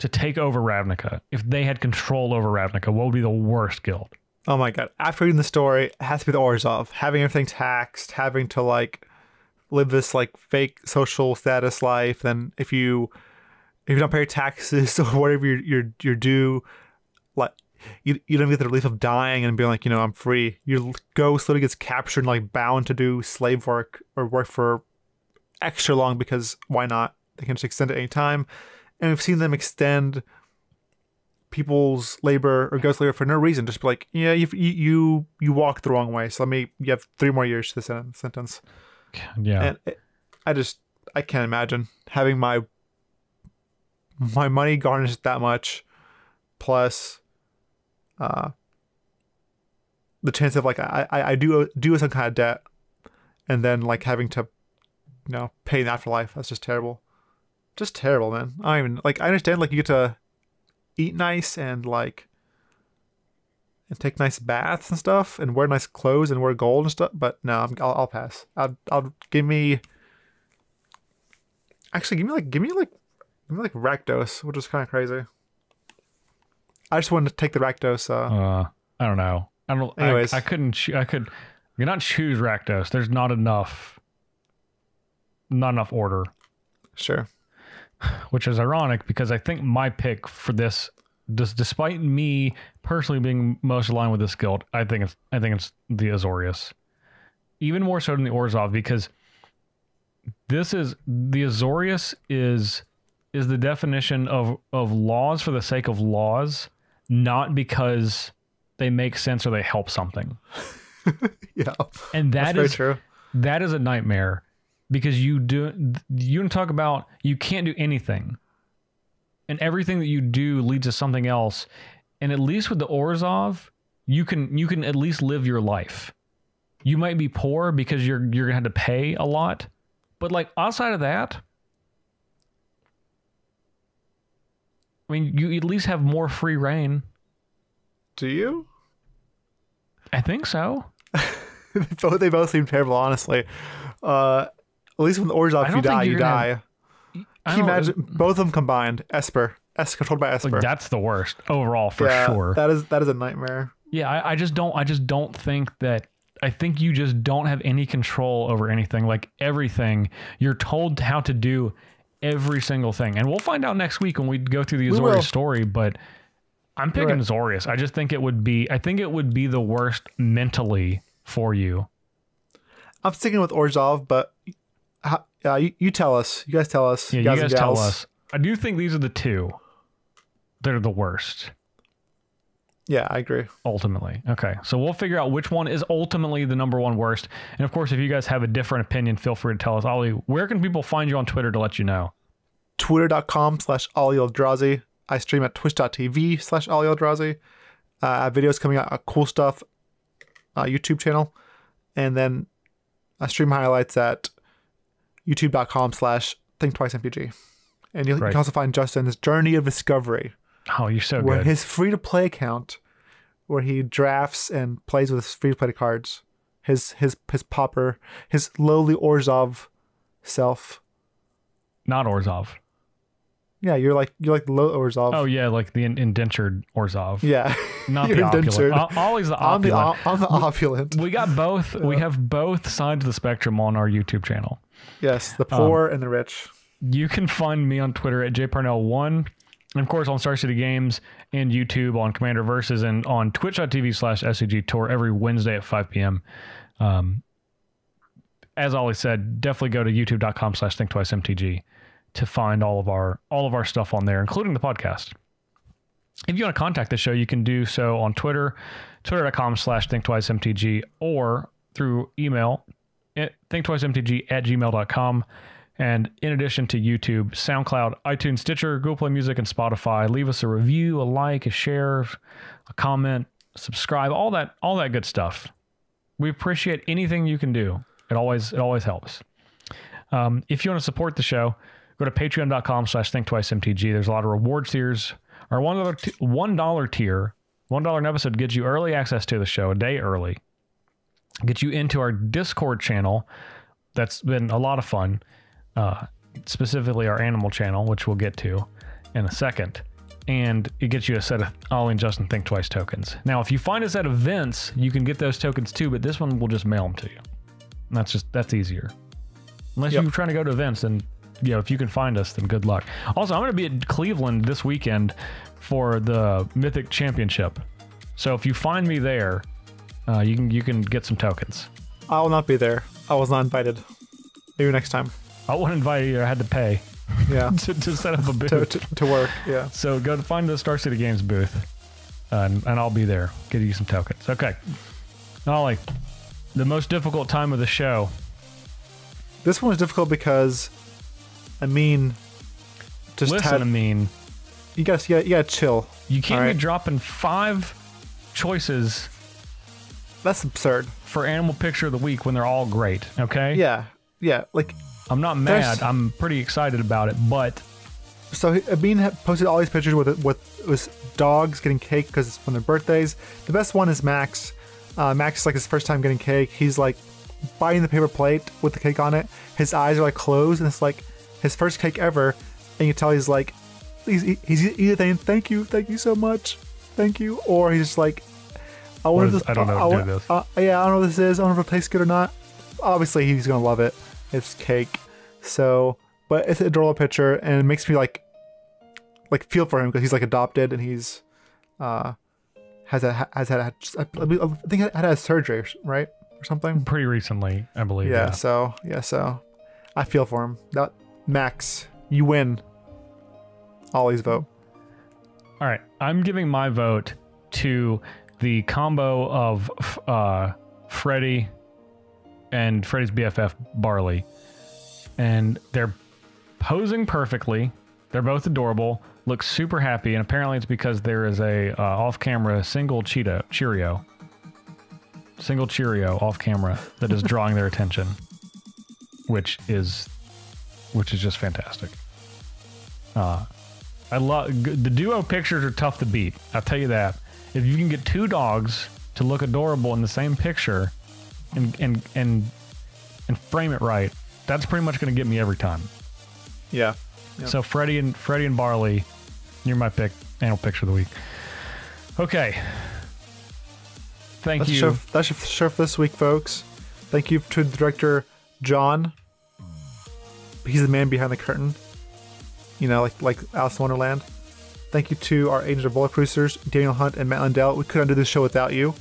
to take over Ravnica? If they had control over Ravnica, what would be the worst guild? Oh my god. After reading the story, it has to be the Orzhov. Having everything taxed, having to like live this like fake social status life, then if you don't pay your taxes or whatever you're due, like you don't get the relief of dying and being like, you know, I'm free. Your ghost literally gets captured and like bound to do slave work or work for extra long because why not? They can just extend it any time. And we've seen them extend people's labor or ghost labor for no reason. Just be like, yeah, you walked the wrong way. So you have 3 more years to the sentence. Yeah. And I can't imagine having my money garnished that much, plus the chance of like I do some kind of debt, and then like having to, you know, pay in the afterlife. That's just terrible. Just terrible, man. I don't even like. I understand like you get to eat nice and like and take nice baths and stuff and wear nice clothes and wear gold and stuff, but no, I'll pass. I'll give me Rakdos, which is kind of crazy. I just wanted to take the Rakdos. I don't know. Anyways, I couldn't. I could. You cannot choose Rakdos. There's not enough order. Sure. Which is ironic because I think my pick for this, despite me personally being most aligned with this guild, I think it's the Azorius, even more so than the Orzhov, because the Azorius is the definition of laws for the sake of laws, not because they make sense or they help something. Yeah, and that's very true. That is a nightmare. Because you talk about you can't do anything, and everything that you do leads to something else. And at least with the Orzhov, you can at least live your life. You might be poor because you're gonna have to pay a lot, but like outside of that, I mean, you at least have more free reign. Do you? I think so. They both seem terrible, honestly. At least when the Orzhov, if you die, you die. Can you imagine both of them combined? Esper controlled by Esper. Like, that's the worst overall for sure. That is a nightmare. Yeah, I just don't think that. I think you just don't have any control over anything. Like everything, you're told how to do every single thing, and we'll find out next week when we go through the Azorius story. But I'm picking Azorius. I just think it would be. I think it would be the worst mentally for you. I'm sticking with Orzhov, but. You tell us. You guys tell us. Yeah, you guys tell us. I do think these are the two. they're the worst. Yeah, I agree. Ultimately. Okay. So we'll figure out which one is ultimately the number one worst. And of course, if you guys have a different opinion, feel free to tell us. Ali, where can people find you on Twitter to let you know? Twitter.com/Ali Aintrazi. I stream at twitch.tv/Ali Aintrazi. I have videos coming out, cool stuff, YouTube channel. And then I stream highlights at youtube.com/thinktwicemtg. And you can also find Justin's Journey of Discovery. Oh, you're so where good. His free-to-play account, where he drafts and plays with his free-to-play cards. His pauper, his lowly Orzhov self. Not Orzhov. Yeah, you're like the low Orzhov. Oh yeah, like the indentured Orzhov. Yeah, not the opulent. Ollie's the opulent. I'm the opulent. We got both. We have both sides of the spectrum on our YouTube channel. Yes, the poor and the rich. You can find me on Twitter at jparnell1. And of course on Star City Games and YouTube on Commander Versus and on twitch.tv/SCG Tour every Wednesday at 5 p.m. As Ollie said, definitely go to youtube.com/thinktwicemtg to find all of our stuff on there, including the podcast. If you want to contact the show, you can do so on Twitter, twitter.com/thinktwicemtg, or through email at thinktwicemtg@gmail.com. And in addition to YouTube, SoundCloud, iTunes, Stitcher, Google Play Music, and Spotify, leave us a review, a like, a share, a comment, subscribe, all that good stuff. We appreciate anything you can do. It always helps. If you want to support the show, go to patreon.com/thinktwicemtg. There's a lot of reward tiers. Our $1 tier, $1 an episode gets you early access to the show, a day early. Gets you into our Discord channel. That's been a lot of fun. Specifically our animal channel, which we'll get to in a second. And it gets you a set of Ollie and Justin Think Twice tokens. Now, if you find us at events, you can get those tokens too, but this one will just mail them to you. And that's easier. Unless you're trying to go to events, then if you can find us, then good luck. Also, I'm going to be at Cleveland this weekend for the Mythic Championship. So if you find me there, you can get some tokens. I will not be there. I was not invited. Maybe next time. I wasn't invited either. I had to pay. Yeah. to set up a booth. To work, yeah. So go to find the Star City Games booth, and I'll be there. Get you some tokens. Okay. Ollie, the most difficult time of the show. This one was difficult because, Listen, you gotta chill. You can't be dropping 5 choices. That's absurd. For Animal Picture of the Week when they're all great, okay? Yeah. Like, I'm not mad. I'm pretty excited about it, but... So Amin posted all these pictures with dogs getting cake because it's when their birthdays. The best one is Max. Max is like his first time getting cake. He's like biting the paper plate with the cake on it. His eyes are like closed, and it's like his first cake ever. And you can tell he's like, he's either saying thank you so much, thank you, or he's just like, I don't know what this. Yeah, I don't know what this is. I don't know if it tastes good or not. Obviously, he's gonna love it. It's cake. So, but it's an adorable picture, and it makes me like feel for him because he's like adopted, and he's has had I think had surgery, right, or something pretty recently, I believe. Yeah. So I feel for him. That Max, you win. Ollie's vote. All right, I'm giving my vote to the combo of Freddy and Freddy's BFF Barley, and they're posing perfectly. They're both adorable, look super happy, and apparently it's because there is a off-camera single Cheerio off-camera that is drawing their attention, which is just fantastic. I love the duo pictures are tough to beat. I'll tell you that. If you can get 2 dogs to look adorable in the same picture and frame it right, that's pretty much going to get me every time. Yeah. So Freddy and Barley, you're my pick. Animal Picture of the Week. Okay. Thank you. That's your show for this week, folks. Thank you to the director, John. He's the man behind the curtain. Like Alice in Wonderland. Thank you to our Agents of Bullet producers, Daniel Hunt and Matt Lindell. We couldn't do this show without you.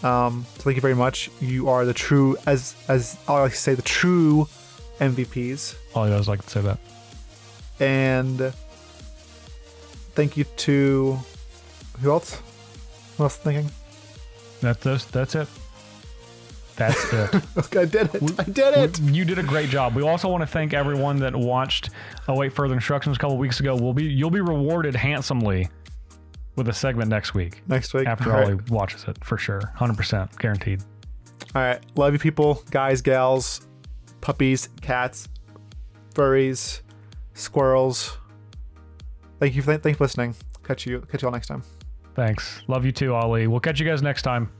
So thank you very much. You are the true, as I like to say, the true MVPs. All I always like to say that. And Thank you to who else? Who else thinking? That's it. That's it. I did it. I did it. You did a great job. We also want to thank everyone that watched Await Further Instructions a couple of weeks ago. You'll be rewarded handsomely with a segment next week. After Ollie watches it, for sure. 100% guaranteed. All right. Love you people, guys, gals, puppies, cats, furries, squirrels. Thank you for listening. Catch you all next time. Thanks. Love you too, Ollie. We'll catch you guys next time.